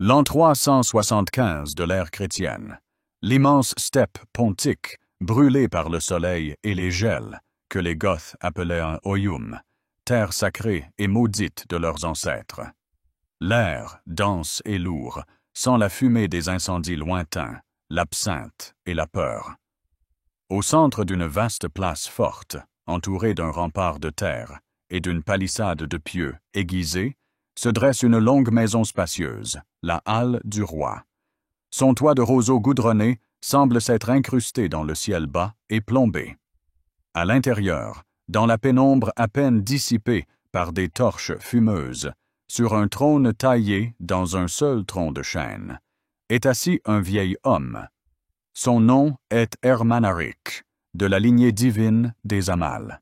L'an 375 de l'ère chrétienne, l'immense steppe pontique, brûlée par le soleil et les gels, que les Goths appelaient un Oyum, terre sacrée et maudite de leurs ancêtres. L'air, dense et lourd, sent la fumée des incendies lointains, l'absinthe et la peur. Au centre d'une vaste place forte, entourée d'un rempart de terre et d'une palissade de pieux aiguisés, se dresse une longue maison spacieuse, la halle du roi. Son toit de roseaux goudronnés semble s'être incrusté dans le ciel bas et plombé. À l'intérieur, dans la pénombre à peine dissipée par des torches fumeuses, sur un trône taillé dans un seul tronc de chêne, est assis un vieil homme. Son nom est Ermanaric, de la lignée divine des Amals.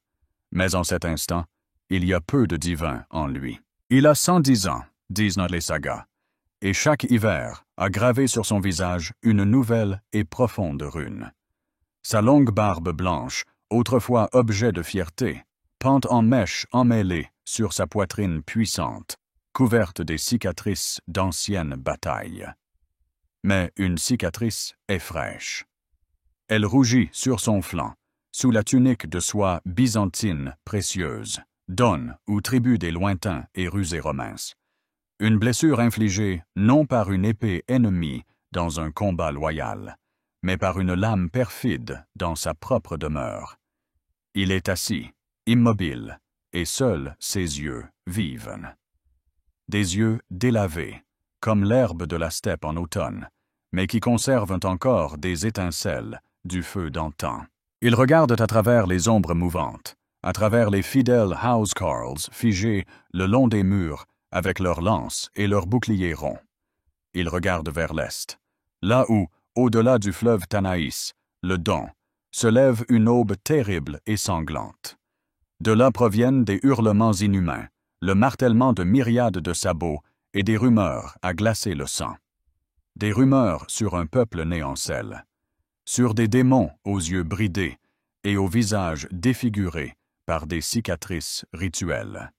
Mais en cet instant, il y a peu de divin en lui. Il a 110 ans, disent les sagas, et chaque hiver a gravé sur son visage une nouvelle et profonde rune. Sa longue barbe blanche, autrefois objet de fierté, pend en mèches emmêlées sur sa poitrine puissante, couverte des cicatrices d'anciennes batailles. Mais une cicatrice est fraîche. Elle rougit sur son flanc, sous la tunique de soie byzantine précieuse, donne ou tribut des lointains et rusés romains. Une blessure infligée non par une épée ennemie dans un combat loyal, mais par une lame perfide dans sa propre demeure. Il est assis, immobile, et seuls ses yeux vivent. Des yeux délavés, comme l'herbe de la steppe en automne, mais qui conservent encore des étincelles du feu d'antan. Ils regardent à travers les ombres mouvantes, à travers les fidèles housecarls figés le long des murs avec leurs lances et leurs boucliers ronds. Ils regardent vers l'est, là où, au-delà du fleuve Tanaïs, le Don, se lève une aube terrible et sanglante. De là proviennent des hurlements inhumains, le martèlement de myriades de sabots et des rumeurs à glacer le sang. Des rumeurs sur un peuple né en sel, sur des démons aux yeux bridés et aux visages défigurés par des cicatrices rituelles.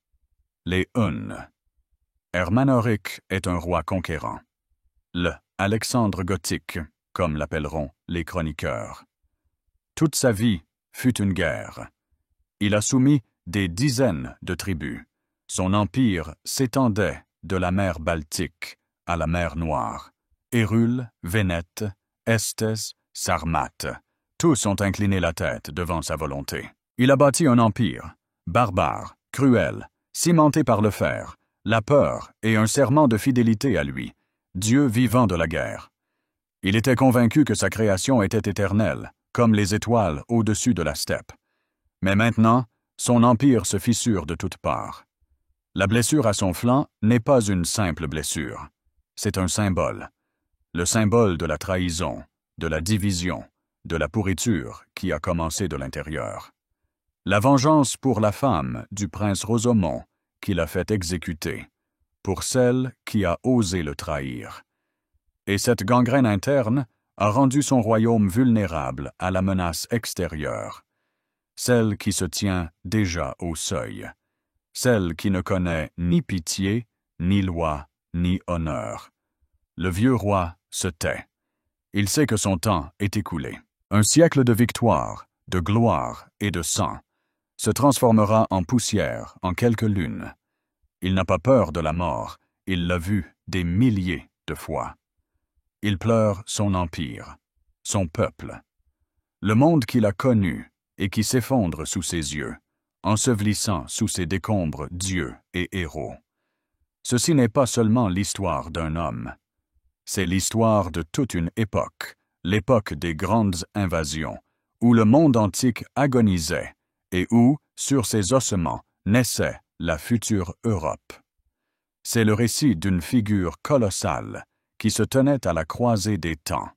Les Huns. Ermanaric est un roi conquérant. Le Alexandre gothique, comme l'appelleront les chroniqueurs. Toute sa vie fut une guerre. Il a soumis des dizaines de tribus. Son empire s'étendait de la mer Baltique à la mer Noire. Hérule, Vénète, Estès, Sarmate, tous ont incliné la tête devant sa volonté. Il a bâti un empire, barbare, cruel, cimenté par le fer, la peur et un serment de fidélité à lui, Dieu vivant de la guerre. Il était convaincu que sa création était éternelle, comme les étoiles au-dessus de la steppe. Mais maintenant, son empire se fissure de toutes parts. La blessure à son flanc n'est pas une simple blessure. C'est un symbole. Le symbole de la trahison, de la division, de la pourriture qui a commencé de l'intérieur. La vengeance pour la femme du prince Rosamond qui l'a fait exécuter, pour celle qui a osé le trahir. Et cette gangrène interne a rendu son royaume vulnérable à la menace extérieure, celle qui se tient déjà au seuil, celle qui ne connaît ni pitié, ni loi, ni honneur. Le vieux roi se tait. Il sait que son temps est écoulé. Un siècle de victoire, de gloire et de sang se transformera en poussière en quelques lunes. Il n'a pas peur de la mort, il l'a vu des milliers de fois. Il pleure son empire, son peuple, le monde qu'il a connu et qui s'effondre sous ses yeux, ensevelissant sous ses décombres dieux et héros. Ceci n'est pas seulement l'histoire d'un homme, c'est l'histoire de toute une époque, l'époque des grandes invasions, où le monde antique agonisait et où, sur ses ossements, naissait la future Europe. C'est le récit d'une figure colossale qui se tenait à la croisée des temps.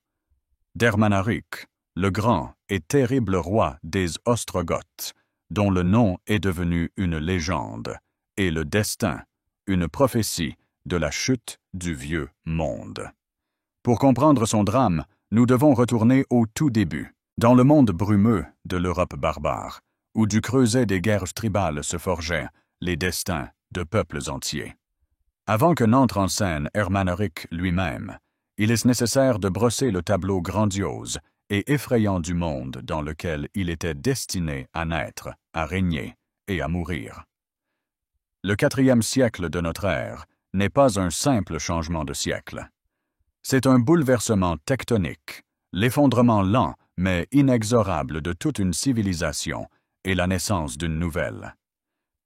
D'Ermanaric, le grand et terrible roi des Ostrogoths, dont le nom est devenu une légende, et le destin, une prophétie de la chute du vieux monde. Pour comprendre son drame, nous devons retourner au tout début, dans le monde brumeux de l'Europe barbare, où du creuset des guerres tribales se forgeaient les destins de peuples entiers. Avant que n'entre en scène Ermanaric lui-même, il est nécessaire de brosser le tableau grandiose et effrayant du monde dans lequel il était destiné à naître, à régner et à mourir. Le 4e siècle de notre ère n'est pas un simple changement de siècle. C'est un bouleversement tectonique, l'effondrement lent mais inexorable de toute une civilisation et la naissance d'une nouvelle.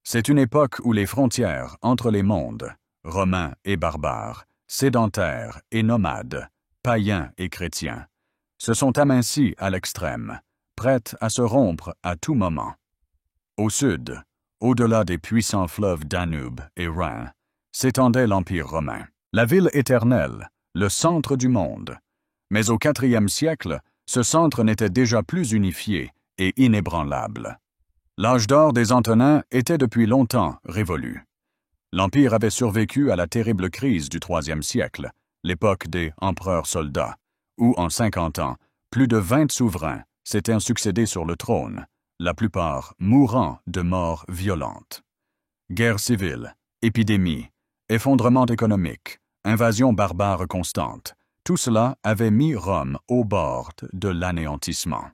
C'est une époque où les frontières entre les mondes, romains et barbares, sédentaires et nomades, païens et chrétiens, se sont amincies à l'extrême, prêtes à se rompre à tout moment. Au sud, au-delà des puissants fleuves Danube et Rhin, s'étendait l'Empire romain, la ville éternelle, le centre du monde. Mais au IVe siècle, ce centre n'était déjà plus unifié et inébranlable. L'âge d'or des Antonins était depuis longtemps révolu. L'Empire avait survécu à la terrible crise du IIIe siècle, l'époque des empereurs-soldats, où en 50 ans, plus de 20 souverains s'étaient succédés sur le trône, la plupart mourant de morts violentes. Guerre civile, épidémie, effondrement économique, invasion barbare constante, tout cela avait mis Rome au bord de l'anéantissement.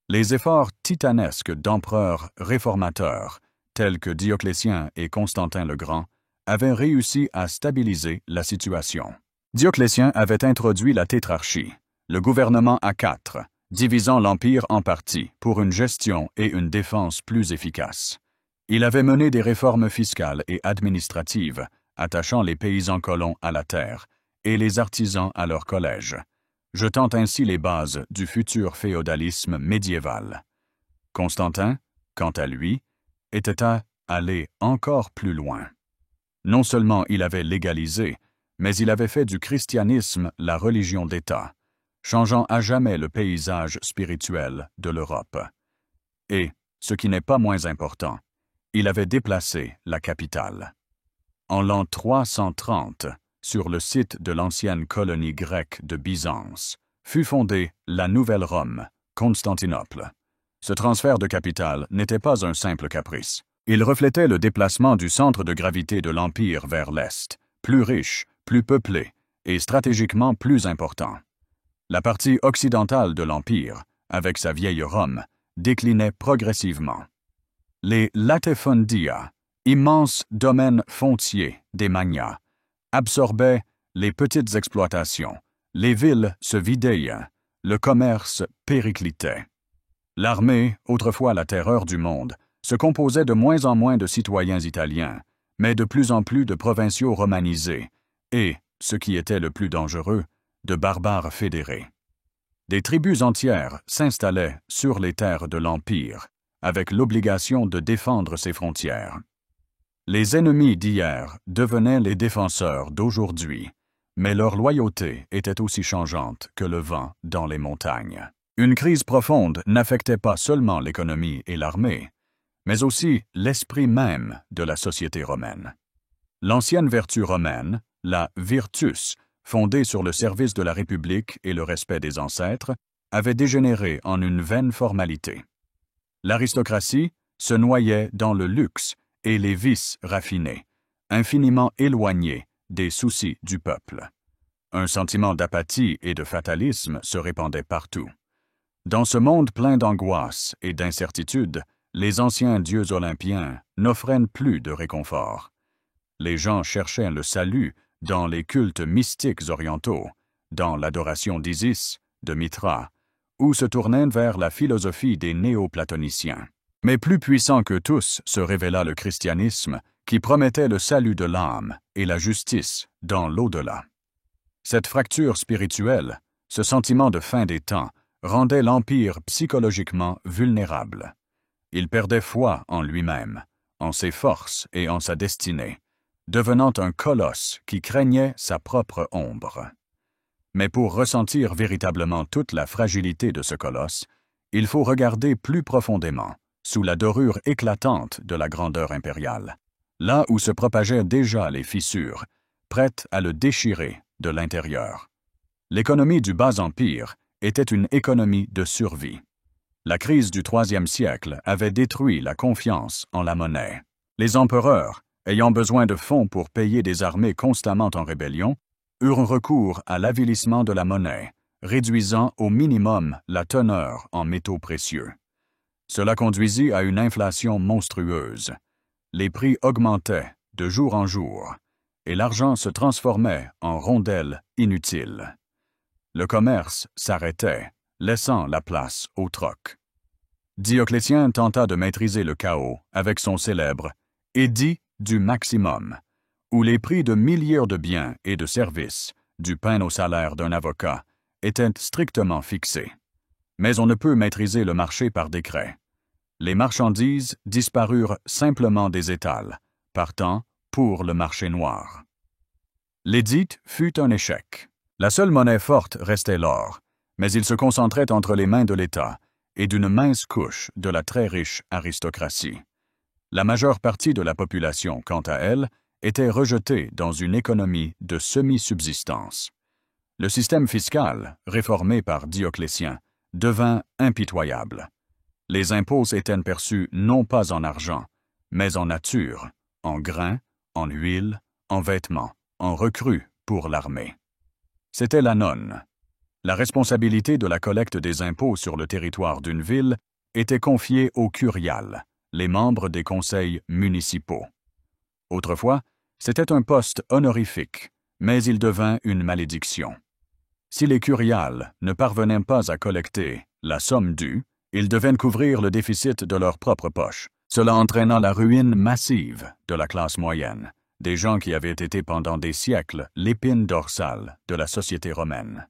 Les efforts titanesques d'empereurs réformateurs, tels que Dioclétien et Constantin le Grand, avaient réussi à stabiliser la situation. Dioclétien avait introduit la tétrarchie, le gouvernement à 4, divisant l'Empire en parties pour une gestion et une défense plus efficaces. Il avait mené des réformes fiscales et administratives, attachant les paysans colons à la terre et les artisans à leurs collèges, jetant ainsi les bases du futur féodalisme médiéval. Constantin, quant à lui, était allé encore plus loin. Non seulement il avait légalisé, mais il avait fait du christianisme la religion d'État, changeant à jamais le paysage spirituel de l'Europe. Et, ce qui n'est pas moins important, il avait déplacé la capitale. En l'an 330, sur le site de l'ancienne colonie grecque de Byzance, fut fondée la Nouvelle Rome, Constantinople. Ce transfert de capitale n'était pas un simple caprice. Il reflétait le déplacement du centre de gravité de l'Empire vers l'Est, plus riche, plus peuplé et stratégiquement plus important. La partie occidentale de l'Empire, avec sa vieille Rome, déclinait progressivement. Les latifundia, immenses domaines fonciers des magnats, absorbaient les petites exploitations, les villes se vidaient, le commerce périclitait. L'armée, autrefois la terreur du monde, se composait de moins en moins de citoyens italiens, mais de plus en plus de provinciaux romanisés et, ce qui était le plus dangereux, de barbares fédérés. Des tribus entières s'installaient sur les terres de l'Empire, avec l'obligation de défendre ses frontières. Les ennemis d'hier devenaient les défenseurs d'aujourd'hui, mais leur loyauté était aussi changeante que le vent dans les montagnes. Une crise profonde n'affectait pas seulement l'économie et l'armée, mais aussi l'esprit même de la société romaine. L'ancienne vertu romaine, la virtus, fondée sur le service de la République et le respect des ancêtres, avait dégénéré en une vaine formalité. L'aristocratie se noyait dans le luxe et les vices raffinés, infiniment éloignés des soucis du peuple. Un sentiment d'apathie et de fatalisme se répandait partout. Dans ce monde plein d'angoisse et d'incertitude, les anciens dieux olympiens n'offraient plus de réconfort. Les gens cherchaient le salut dans les cultes mystiques orientaux, dans l'adoration d'Isis, de Mithra, ou se tournaient vers la philosophie des néo-platoniciens. Mais plus puissant que tous se révéla le christianisme qui promettait le salut de l'âme et la justice dans l'au-delà. Cette fracture spirituelle, ce sentiment de fin des temps, rendait l'Empire psychologiquement vulnérable. Il perdait foi en lui-même, en ses forces et en sa destinée, devenant un colosse qui craignait sa propre ombre. Mais pour ressentir véritablement toute la fragilité de ce colosse, il faut regarder plus profondément, sous la dorure éclatante de la grandeur impériale, là où se propageaient déjà les fissures, prêtes à le déchirer de l'intérieur. L'économie du Bas-Empire était une économie de survie. La crise du IIIe siècle avait détruit la confiance en la monnaie. Les empereurs, ayant besoin de fonds pour payer des armées constamment en rébellion, eurent recours à l'avilissement de la monnaie, réduisant au minimum la teneur en métaux précieux. Cela conduisit à une inflation monstrueuse. Les prix augmentaient de jour en jour, et l'argent se transformait en rondelles inutiles. Le commerce s'arrêtait, laissant la place au troc. Dioclétien tenta de maîtriser le chaos avec son célèbre « édit du maximum », où les prix de milliers de biens et de services, du pain au salaire d'un avocat, étaient strictement fixés. Mais on ne peut maîtriser le marché par décret. Les marchandises disparurent simplement des étals, partant pour le marché noir. L'édit fut un échec. La seule monnaie forte restait l'or, mais il se concentrait entre les mains de l'État et d'une mince couche de la très riche aristocratie. La majeure partie de la population, quant à elle, était rejetée dans une économie de semi-subsistance. Le système fiscal, réformé par Dioclétien, devint impitoyable. Les impôts étaient perçus non pas en argent, mais en nature, en grains, en huile, en vêtements, en recrues pour l'armée. C'était la nonne. La responsabilité de la collecte des impôts sur le territoire d'une ville était confiée aux curiales, les membres des conseils municipaux. Autrefois, c'était un poste honorifique, mais il devint une malédiction. Si les curiales ne parvenaient pas à collecter la somme due, ils devaient couvrir le déficit de leur propre poche, cela entraînant la ruine massive de la classe moyenne, des gens qui avaient été pendant des siècles l'épine dorsale de la société romaine.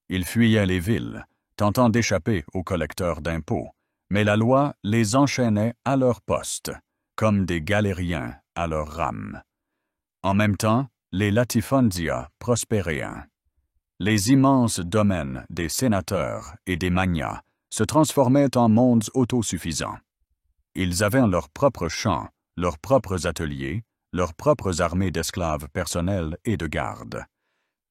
Ils fuyaient les villes, tentant d'échapper aux collecteurs d'impôts, mais la loi les enchaînait à leur poste, comme des galériens à leur rame. En même temps, les latifondia prospéraient. Les immenses domaines des sénateurs et des magnats se transformaient en mondes autosuffisants. Ils avaient leurs propres champs, leurs propres ateliers, leurs propres armées d'esclaves personnels et de gardes.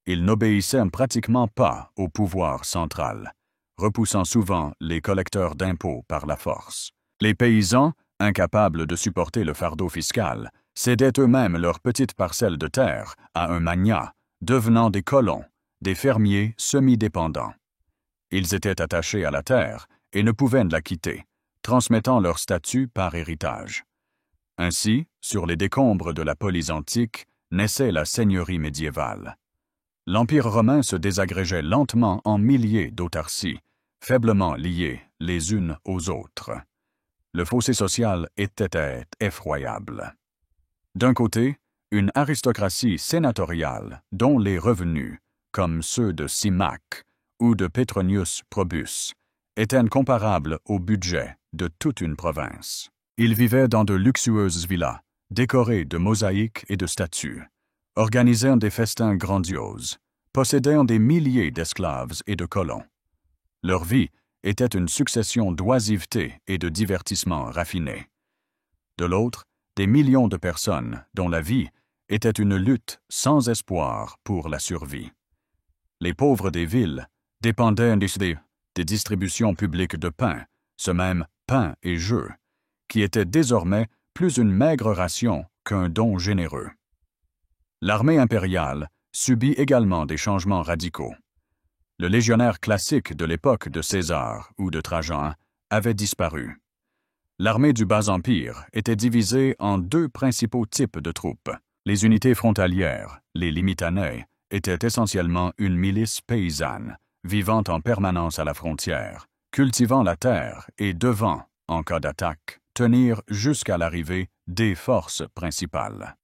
Ils n'obéissaient pratiquement pas au pouvoir central, repoussant souvent les collecteurs d'impôts par la force. Les paysans, incapables de supporter le fardeau fiscal, cédaient eux-mêmes leurs petites parcelles de terre à un magnat, devenant des colons, des fermiers semi-dépendants. Ils étaient attachés à la terre et ne pouvaient la quitter, transmettant leur statut par héritage. Ainsi, sur les décombres de la police antique, naissait la seigneurie médiévale. L'Empire romain se désagrégeait lentement en milliers d'autarcies, faiblement liées les unes aux autres. Le fossé social était effroyable. D'un côté, une aristocratie sénatoriale dont les revenus, comme ceux de Symaque ou de Petronius Probus, étaient comparables au budget de toute une province. Ils vivaient dans de luxueuses villas, décorées de mosaïques et de statues, organisant des festins grandioses, possédant des milliers d'esclaves et de colons. Leur vie était une succession d'oisivetés et de divertissements raffinés. De l'autre, des millions de personnes dont la vie était une lutte sans espoir pour la survie. Les pauvres des villes dépendaient des distributions publiques de pain, ce même pain et jeu, qui était désormais plus une maigre ration qu'un don généreux. L'armée impériale subit également des changements radicaux. Le légionnaire classique de l'époque de César ou de Trajan avait disparu. L'armée du Bas-Empire était divisée en deux principaux types de troupes. Les unités frontalières, les limitanei, étaient essentiellement une milice paysanne, vivant en permanence à la frontière, cultivant la terre et devant, en cas d'attaque, tenir jusqu'à l'arrivée des forces principales.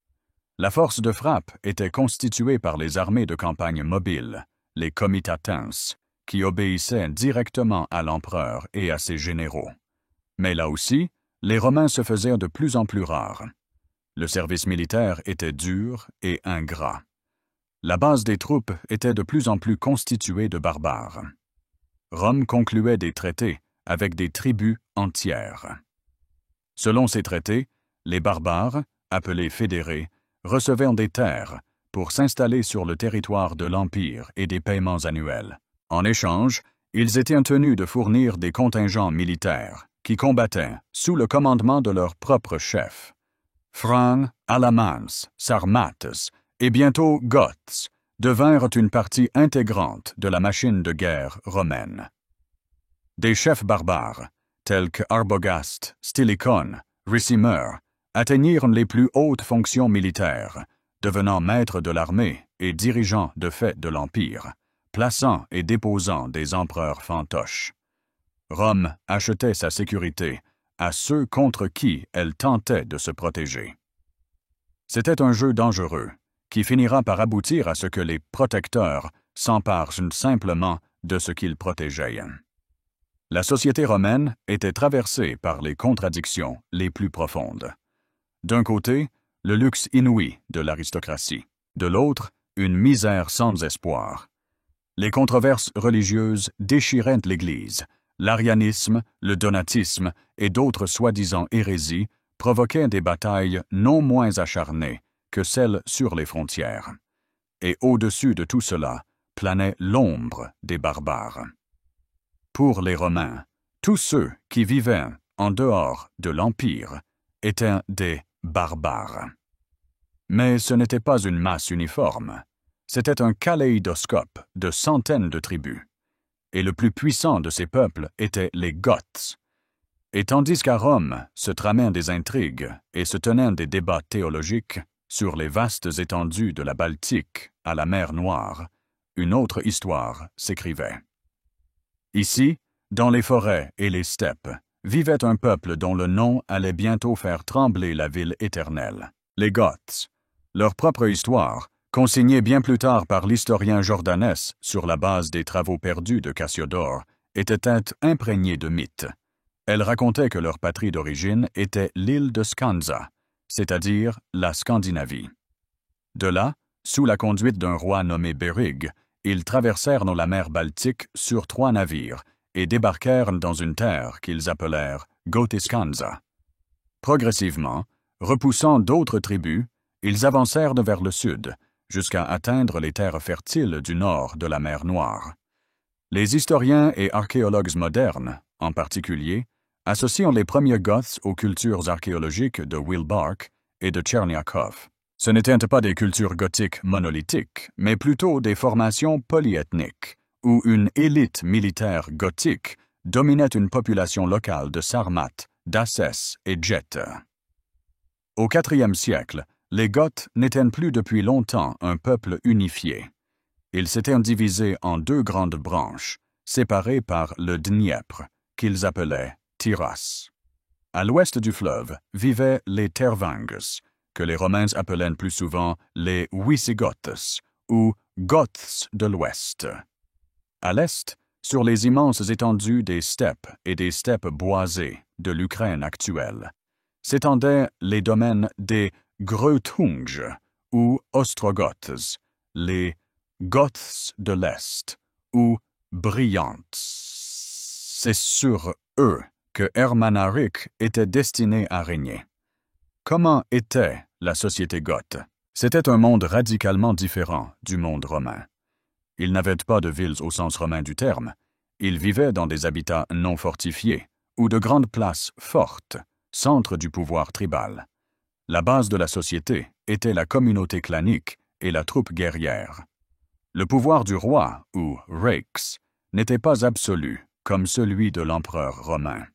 La force de frappe était constituée par les armées de campagne mobiles, les comitatens, qui obéissaient directement à l'empereur et à ses généraux. Mais là aussi, les Romains se faisaient de plus en plus rares. Le service militaire était dur et ingrat. La base des troupes était de plus en plus constituée de barbares. Rome concluait des traités avec des tribus entières. Selon ces traités, les barbares, appelés fédérés, recevaient des terres pour s'installer sur le territoire de l'Empire et des paiements annuels. En échange, ils étaient tenus de fournir des contingents militaires qui combattaient sous le commandement de leur propre chef. Francs, Alamans, Sarmates et bientôt Goths devinrent une partie intégrante de la machine de guerre romaine. Des chefs barbares, tels que Arbogast, Stylicon, Ricimer, atteignirent les plus hautes fonctions militaires, devenant maîtres de l'armée et dirigeants de fait de l'Empire, plaçant et déposant des empereurs fantoches. Rome achetait sa sécurité à ceux contre qui elle tentait de se protéger. C'était un jeu dangereux, qui finira par aboutir à ce que les protecteurs s'emparent simplement de ce qu'ils protégeaient. La société romaine était traversée par les contradictions les plus profondes. D'un côté, le luxe inouï de l'aristocratie, de l'autre, une misère sans espoir. Les controverses religieuses déchiraient l'Église. L'arianisme, le donatisme et d'autres soi-disant hérésies provoquaient des batailles non moins acharnées que celles sur les frontières. Et au-dessus de tout cela planait l'ombre des barbares. Pour les Romains, tous ceux qui vivaient en dehors de l'Empire étaient des barbares. Mais ce n'était pas une masse uniforme, c'était un kaléidoscope de centaines de tribus. Et le plus puissant de ces peuples étaient les Goths. Et tandis qu'à Rome se tramaient des intrigues et se tenaient des débats théologiques sur les vastes étendues de la Baltique à la mer Noire, une autre histoire s'écrivait. Ici, dans les forêts et les steppes, vivait un peuple dont le nom allait bientôt faire trembler la ville éternelle, les Goths. Leur propre histoire, consignée bien plus tard par l'historien Jordanès sur la base des travaux perdus de Cassiodore, était imprégnée de mythes. Elle racontait que leur patrie d'origine était l'île de Skansa, c'est-à-dire la Scandinavie. De là, sous la conduite d'un roi nommé Bérig, ils traversèrent la mer Baltique sur 3 navires et débarquèrent dans une terre qu'ils appelèrent Gotiskansa. Progressivement, repoussant d'autres tribus, ils avancèrent vers le sud, jusqu'à atteindre les terres fertiles du nord de la mer Noire. Les historiens et archéologues modernes, en particulier, associent les premiers Goths aux cultures archéologiques de Wilbark et de Tcherniakov. Ce n'étaient pas des cultures gothiques monolithiques, mais plutôt des formations polyethniques, où une élite militaire gothique dominait une population locale de Sarmates, d'Assès et Djette. Au IVe siècle, les Goths n'étaient plus depuis longtemps un peuple unifié. Ils s'étaient divisés en 2 grandes branches, séparées par le Dniepr, qu'ils appelaient Tyras. À l'ouest du fleuve vivaient les Tervanges, que les Romains appelaient plus souvent les Wisigoths, ou Goths de l'Ouest. À l'est, sur les immenses étendues des steppes et des steppes boisées de l'Ukraine actuelle, s'étendaient les domaines des Greuthunge ou Ostrogoths, les Goths de l'Est ou Briantes. C'est sur eux que Hermanaric était destiné à régner. Comment était la société gothe? C'était un monde radicalement différent du monde romain. Ils n'avaient pas de villes au sens romain du terme. Ils vivaient dans des habitats non fortifiés ou de grandes places fortes, centres du pouvoir tribal. La base de la société était la communauté clanique et la troupe guerrière. Le pouvoir du roi, ou rex, n'était pas absolu, comme celui de l'empereur romain.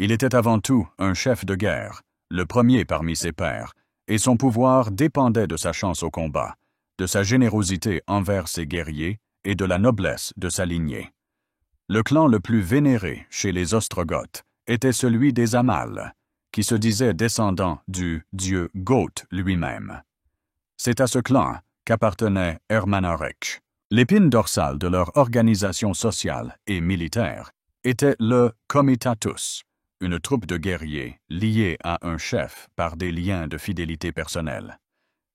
Il était avant tout un chef de guerre, le premier parmi ses pairs, et son pouvoir dépendait de sa chance au combat, de sa générosité envers ses guerriers et de la noblesse de sa lignée. Le clan le plus vénéré chez les Ostrogoths était celui des Amals, qui se disait descendant du dieu Goth lui-même. C'est à ce clan qu'appartenait Hermanaric. L'épine dorsale de leur organisation sociale et militaire était le comitatus, une troupe de guerriers liés à un chef par des liens de fidélité personnelle.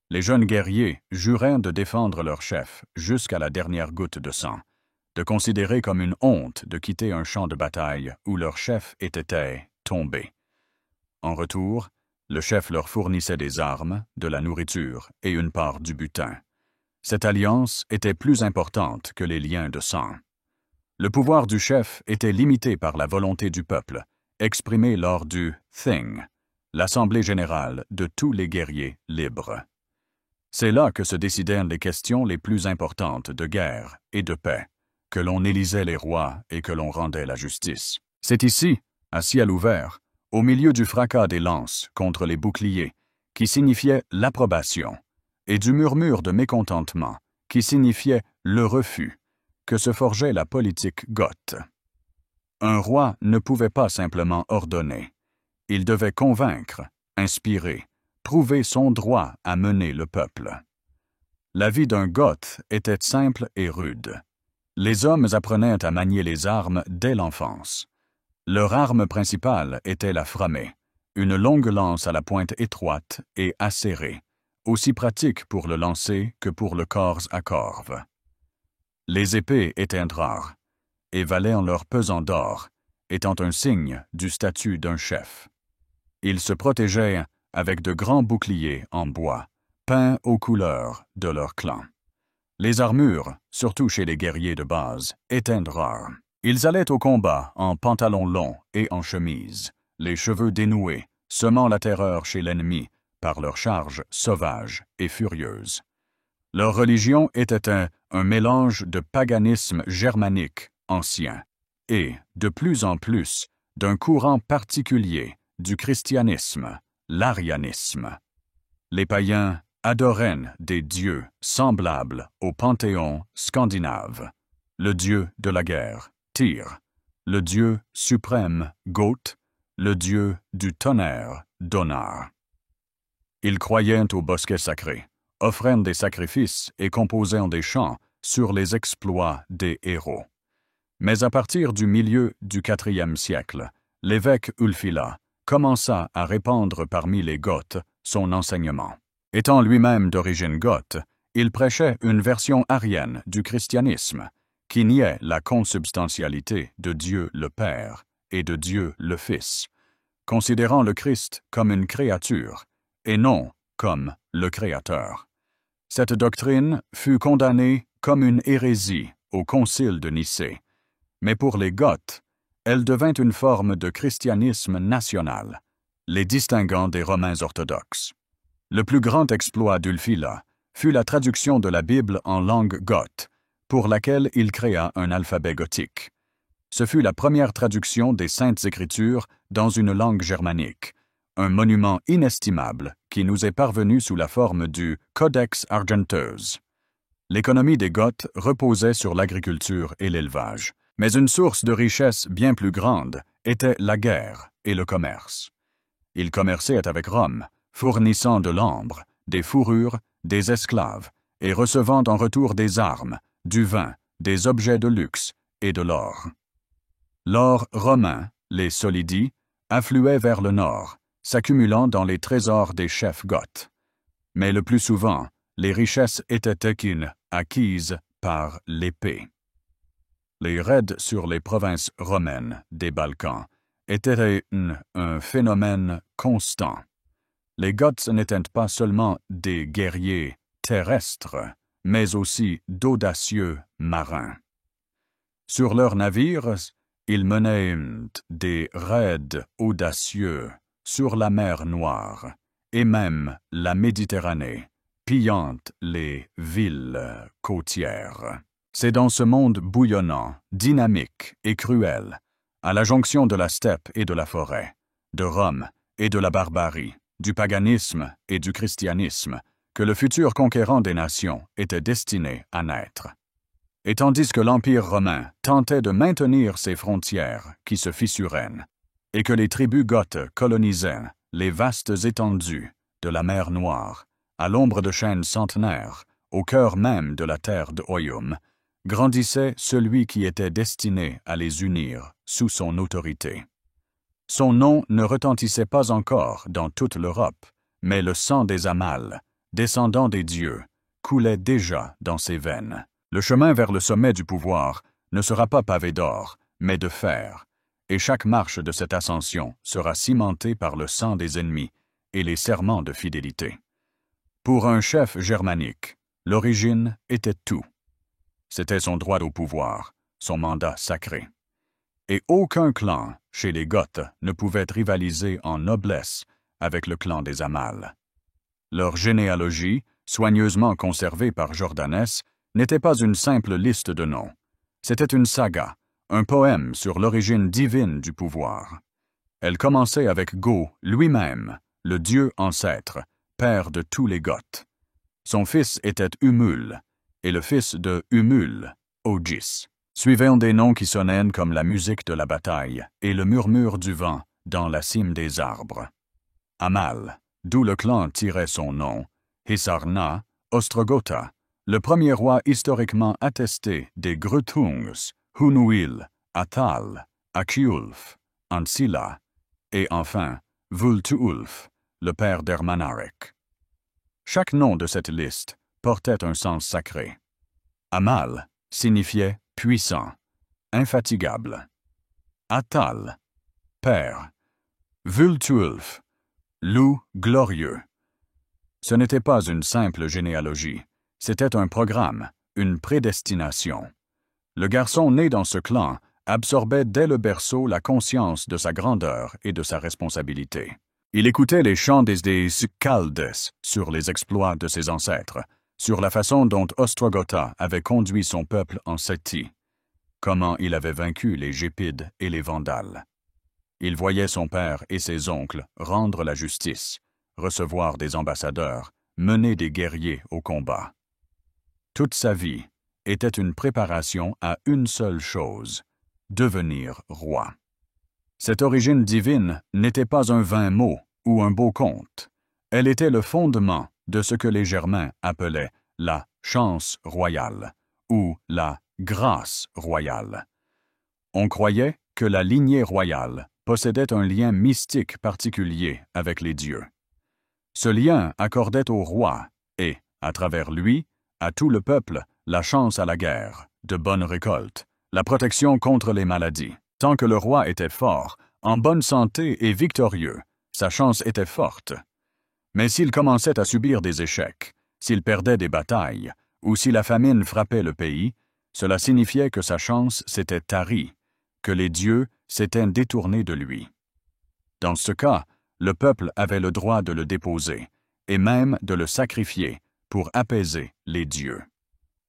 Les jeunes guerriers jurèrent de défendre leur chef jusqu'à la dernière goutte de sang, de considérer comme une honte de quitter un champ de bataille où leur chef était tombé. En retour, le chef leur fournissait des armes, de la nourriture et une part du butin. Cette alliance était plus importante que les liens de sang. Le pouvoir du chef était limité par la volonté du peuple, exprimée lors du thing, l'assemblée générale de tous les guerriers libres. C'est là que se décidèrent les questions les plus importantes de guerre et de paix, que l'on élisait les rois et que l'on rendait la justice. C'est ici, à ciel ouvert, au milieu du fracas des lances contre les boucliers, qui signifiait l'approbation, et du murmure de mécontentement, qui signifiait le refus, que se forgeait la politique goth. Un roi ne pouvait pas simplement ordonner. Il devait convaincre, inspirer, prouver son droit à mener le peuple. La vie d'un Goth était simple et rude. Les hommes apprenaient à manier les armes dès l'enfance. Leur arme principale était la framée, une longue lance à la pointe étroite et acérée, aussi pratique pour le lancer que pour le corps à corve. Les épées étaient rares, et valaient en leur pesant d'or, étant un signe du statut d'un chef. Ils se protégeaient avec de grands boucliers en bois, peints aux couleurs de leur clan. Les armures, surtout chez les guerriers de base, étaient rares. Ils allaient au combat en pantalons longs et en chemise, les cheveux dénoués, semant la terreur chez l'ennemi par leurs charges sauvages et furieuses. Leur religion était un mélange de paganisme germanique ancien et, de plus en plus, d'un courant particulier du christianisme, l'arianisme. Les païens adoraient des dieux semblables au panthéon scandinave, le dieu de la guerre, Tyr, le dieu suprême, Goth, le dieu du tonnerre, Donar. Ils croyaient au bosquet sacré, offrant des sacrifices et composant des chants sur les exploits des héros. Mais à partir du milieu du IVe siècle, l'évêque Ulfila commença à répandre parmi les Goths son enseignement. Étant lui-même d'origine goth, il prêchait une version arienne du christianisme, qui niait la consubstantialité de Dieu le Père et de Dieu le Fils, considérant le Christ comme une créature et non comme le Créateur. Cette doctrine fut condamnée comme une hérésie au Concile de Nicée, mais pour les Goths, elle devint une forme de christianisme national, les distinguant des Romains orthodoxes. Le plus grand exploit d'Ulfila fut la traduction de la Bible en langue goth, pour laquelle il créa un alphabet gothique. Ce fut la première traduction des Saintes Écritures dans une langue germanique, un monument inestimable qui nous est parvenu sous la forme du Codex Argenteus. L'économie des Goths reposait sur l'agriculture et l'élevage, mais une source de richesse bien plus grande était la guerre et le commerce. Ils commerçaient avec Rome, fournissant de l'ambre, des fourrures, des esclaves, et recevant en retour des armes, du vin, des objets de luxe et de l'or. L'or romain, les solidi, affluait vers le nord, s'accumulant dans les trésors des chefs goths. Mais le plus souvent, les richesses étaient acquises par l'épée. Les raids sur les provinces romaines des Balkans étaient un phénomène constant. Les Goths n'étaient pas seulement des guerriers terrestres, mais aussi d'audacieux marins. Sur leurs navires, ils menaient des raids audacieux sur la mer Noire et même la Méditerranée, pillant les villes côtières. C'est dans ce monde bouillonnant, dynamique et cruel, à la jonction de la steppe et de la forêt, de Rome et de la barbarie, du paganisme et du christianisme, que le futur conquérant des nations était destiné à naître. Et tandis que l'Empire romain tentait de maintenir ses frontières qui se fissuraient, et que les tribus goths colonisaient les vastes étendues de la mer Noire, à l'ombre de chaînes centenaires, au cœur même de la terre de Oyum, grandissait celui qui était destiné à les unir sous son autorité. Son nom ne retentissait pas encore dans toute l'Europe, mais le sang des Amals, descendant des dieux, coulait déjà dans ses veines. Le chemin vers le sommet du pouvoir ne sera pas pavé d'or, mais de fer, et chaque marche de cette ascension sera cimentée par le sang des ennemis et les serments de fidélité. Pour un chef germanique, l'origine était tout. C'était son droit au pouvoir, son mandat sacré. Et aucun clan, chez les Goths, ne pouvait rivaliser en noblesse avec le clan des Amal. Leur généalogie, soigneusement conservée par Jordanès, n'était pas une simple liste de noms. C'était une saga, un poème sur l'origine divine du pouvoir. Elle commençait avec Go lui-même, le dieu ancêtre, père de tous les Goths. Son fils était Humul, et le fils de Humul, Ogis. Suivaient des noms qui sonnaient comme la musique de la bataille et le murmure du vent dans la cime des arbres. Amal, d'où le clan tirait son nom, Hisarna, Ostrogotha, le premier roi historiquement attesté des Grutungs, Hunuil, Atal, Akiulf, Ansila, et enfin Vultuulf, le père d'Ermanaric. Chaque nom de cette liste portait un sens sacré. Amal signifiait puissant, infatigable. Atal, père. Vultuulf, loup glorieux. Ce n'était pas une simple généalogie, c'était un programme, une prédestination. Le garçon né dans ce clan absorbait dès le berceau la conscience de sa grandeur et de sa responsabilité. Il écoutait les chants des Skaldes sur les exploits de ses ancêtres, sur la façon dont Ostrogotha avait conduit son peuple en Sétie, comment il avait vaincu les Gépides et les Vandales. Il voyait son père et ses oncles rendre la justice, recevoir des ambassadeurs, mener des guerriers au combat. Toute sa vie était une préparation à une seule chose, devenir roi. Cette origine divine n'était pas un vain mot ou un beau conte. Elle était le fondement de ce que les Germains appelaient la chance royale ou la grâce royale. On croyait que la lignée royale possédait un lien mystique particulier avec les dieux. Ce lien accordait au roi et, à travers lui, à tout le peuple, la chance à la guerre, de bonnes récoltes, la protection contre les maladies. Tant que le roi était fort, en bonne santé et victorieux, sa chance était forte. Mais s'il commençait à subir des échecs, s'il perdait des batailles, ou si la famine frappait le pays, cela signifiait que sa chance s'était tarie, que les dieux s'étaient détournés de lui. Dans ce cas, le peuple avait le droit de le déposer, et même de le sacrifier pour apaiser les dieux.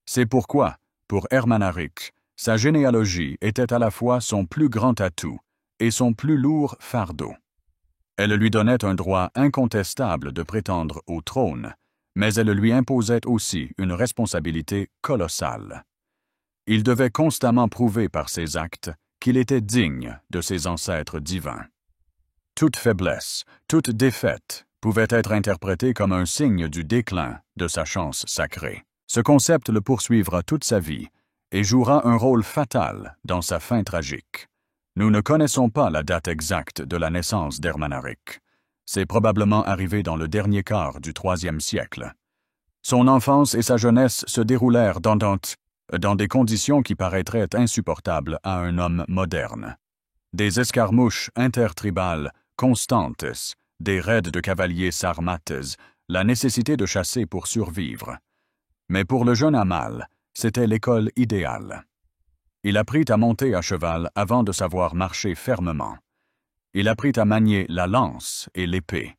C'est pourquoi, pour Ermanaric, sa généalogie était à la fois son plus grand atout et son plus lourd fardeau. Elle lui donnait un droit incontestable de prétendre au trône, mais elle lui imposait aussi une responsabilité colossale. Il devait constamment prouver par ses actes qu'il était digne de ses ancêtres divins. Toute faiblesse, toute défaite pouvait être interprétée comme un signe du déclin de sa chance sacrée. Ce concept le poursuivra toute sa vie et jouera un rôle fatal dans sa fin tragique. Nous ne connaissons pas la date exacte de la naissance d'Ermanaric. C'est probablement arrivé dans le dernier quart du IIIe siècle. Son enfance et sa jeunesse se déroulèrent dans des conditions qui paraîtraient insupportables à un homme moderne. Des escarmouches intertribales constantes, des raids de cavaliers sarmates, la nécessité de chasser pour survivre. Mais pour le jeune Amal, c'était l'école idéale. Il apprit à monter à cheval avant de savoir marcher fermement. Il apprit à manier la lance et l'épée,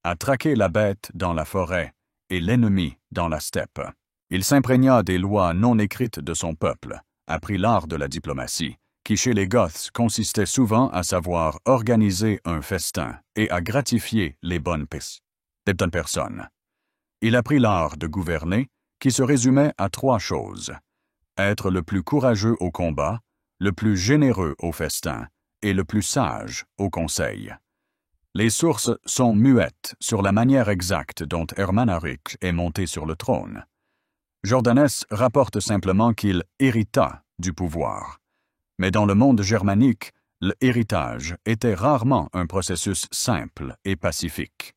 à traquer la bête dans la forêt et l'ennemi dans la steppe. Il s'imprégna des lois non écrites de son peuple, apprit l'art de la diplomatie, qui chez les Goths consistait souvent à savoir organiser un festin et à gratifier les bonnes personnes. Il apprit l'art de gouverner, qui se résumait à 3 choses: être le plus courageux au combat, le plus généreux au festin et le plus sage au conseil. Les sources sont muettes sur la manière exacte dont Ermanaric est monté sur le trône. Jordanès rapporte simplement qu'il hérita du pouvoir. Mais dans le monde germanique, l'héritage était rarement un processus simple et pacifique.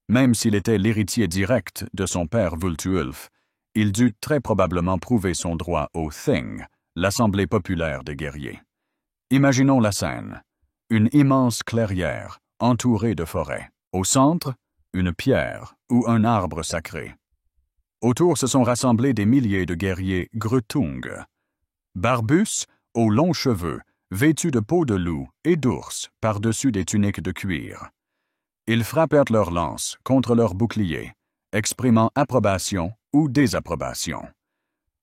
Même s'il était l'héritier direct de son père Vultuulf, il dut très probablement prouver son droit au Thing, l'assemblée populaire des guerriers. Imaginons la scène. Une immense clairière, entourée de forêts. Au centre, une pierre ou un arbre sacré. Autour se sont rassemblés des milliers de guerriers Grutung. Barbus, aux longs cheveux, vêtus de peau de loup et d'ours par-dessus des tuniques de cuir. Ils frappèrent leurs lances contre leurs boucliers, exprimant approbation ou désapprobation.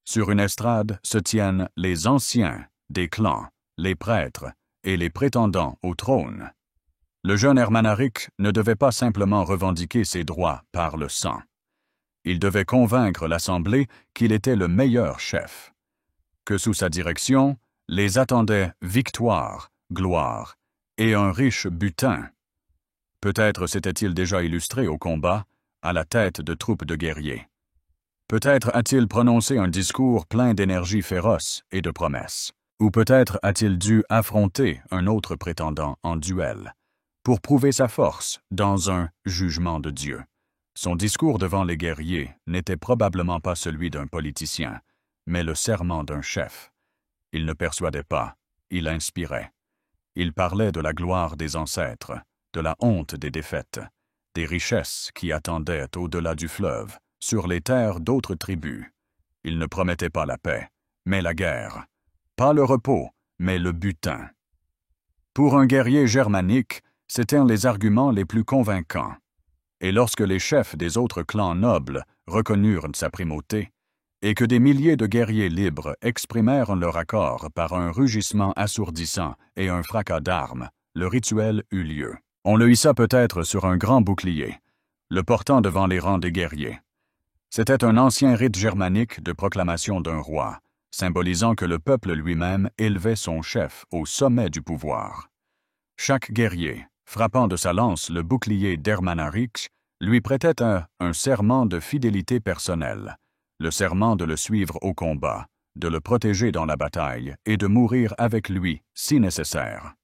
Sur une estrade se tiennent les anciens des clans, les prêtres et les prétendants au trône. Le jeune Ermanaric ne devait pas simplement revendiquer ses droits par le sang. Il devait convaincre l'Assemblée qu'il était le meilleur chef, que sous sa direction, les attendait victoire, gloire et un riche butin. Peut-être s'était-il déjà illustré au combat, à la tête de troupes de guerriers. Peut-être a-t-il prononcé un discours plein d'énergie féroce et de promesses. Ou peut-être a-t-il dû affronter un autre prétendant en duel, pour prouver sa force dans un jugement de Dieu. Son discours devant les guerriers n'était probablement pas celui d'un politicien, mais le serment d'un chef. Il ne persuadait pas, il inspirait. Il parlait de la gloire des ancêtres, de la honte des défaites, des richesses qui attendaient au-delà du fleuve, sur les terres d'autres tribus. Il ne promettait pas la paix, mais la guerre. Pas le repos, mais le butin. Pour un guerrier germanique, c'étaient les arguments les plus convaincants. Et lorsque les chefs des autres clans nobles reconnurent sa primauté, et que des milliers de guerriers libres exprimèrent leur accord par un rugissement assourdissant et un fracas d'armes, le rituel eut lieu. On le hissa peut-être sur un grand bouclier, le portant devant les rangs des guerriers. C'était un ancien rite germanique de proclamation d'un roi, symbolisant que le peuple lui-même élevait son chef au sommet du pouvoir. Chaque guerrier, frappant de sa lance le bouclier d'Ermanaric, lui prêtait un serment de fidélité personnelle, le serment de le suivre au combat, de le protéger dans la bataille et de mourir avec lui, si nécessaire.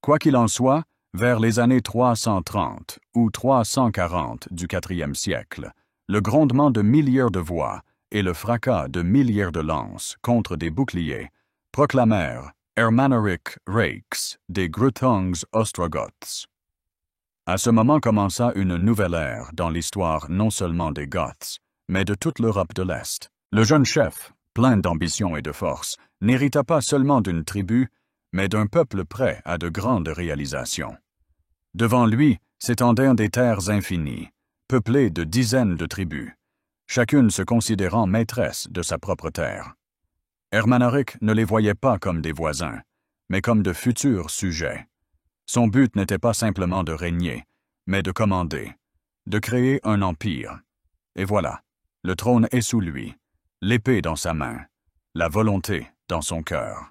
Quoi qu'il en soit, vers les années 330 ou 340 du IVe siècle, le grondement de milliers de voix et le fracas de milliers de lances contre des boucliers proclamèrent Ermanaric Rex des Grütungs Ostrogoths. À ce moment commença une nouvelle ère dans l'histoire non seulement des Goths, mais de toute l'Europe de l'Est. Le jeune chef, plein d'ambition et de force, n'hérita pas seulement d'une tribu, mais d'un peuple prêt à de grandes réalisations. Devant lui s'étendaient des terres infinies, peuplées de dizaines de tribus, chacune se considérant maîtresse de sa propre terre. Ermanaric ne les voyait pas comme des voisins, mais comme de futurs sujets. Son but n'était pas simplement de régner, mais de commander, de créer un empire. Et voilà, le trône est sous lui, l'épée dans sa main, la volonté dans son cœur.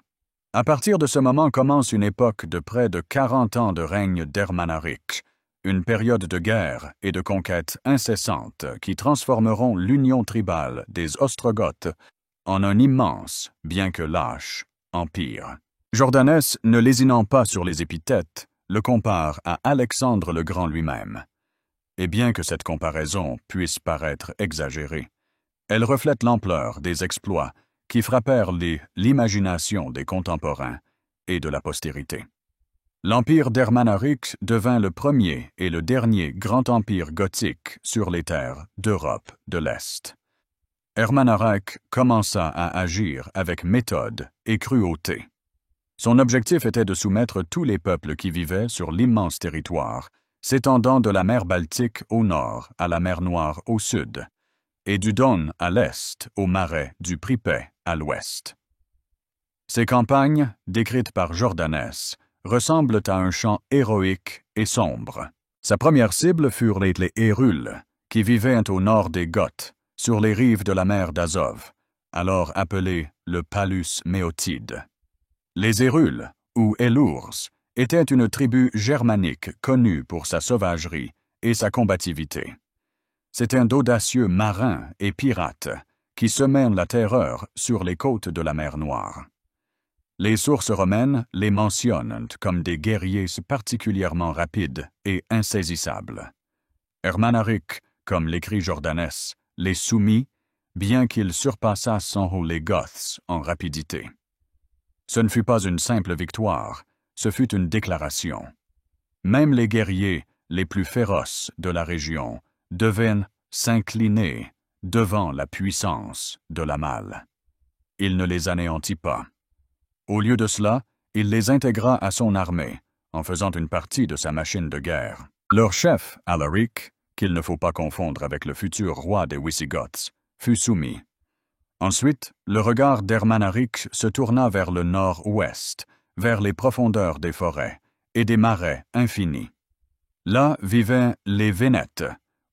À partir de ce moment commence une époque de près de 40 ans de règne d'Ermanaric, une période de guerre et de conquête incessantes qui transformeront l'union tribale des Ostrogoths en un immense, bien que lâche, empire. Jordanès, ne lésinant pas sur les épithètes, le compare à Alexandre le Grand lui-même. Et bien que cette comparaison puisse paraître exagérée, elle reflète l'ampleur des exploits qui frappèrent l'imagination des contemporains et de la postérité. L'empire d'Ermanaric devint le premier et le dernier grand empire gothique sur les terres d'Europe de l'Est. Ermanaric commença à agir avec méthode et cruauté. Son objectif était de soumettre tous les peuples qui vivaient sur l'immense territoire, s'étendant de la mer Baltique au nord à la mer Noire au sud, et du Don à l'est au marais du Pripet à l'ouest. Ces campagnes, décrites par Jordanès, ressemblent à un chant héroïque et sombre. Sa première cible furent les Hérules, qui vivaient au nord des Goths, sur les rives de la mer d'Azov, alors appelée le Palus Méotide. Les Hérules, ou Hélours, étaient une tribu germanique connue pour sa sauvagerie et sa combativité. C'étaient d'audacieux marins et pirates qui semèrent la terreur sur les côtes de la mer Noire. Les sources romaines les mentionnent comme des guerriers particulièrement rapides et insaisissables. Ermanaric, comme l'écrit Jordanès, les soumit, bien qu'il surpassassent en haut les Goths en rapidité. Ce ne fut pas une simple victoire, ce fut une déclaration. Même les guerriers les plus féroces de la région devaient s'incliner devant la puissance de la Malle. Il ne les anéantit pas. Au lieu de cela, il les intégra à son armée, en faisant une partie de sa machine de guerre. Leur chef, Alaric, qu'il ne faut pas confondre avec le futur roi des Wisigoths, fut soumis. Ensuite, le regard d'Ermanaric se tourna vers le nord-ouest, vers les profondeurs des forêts et des marais infinis. Là vivaient les Vénètes,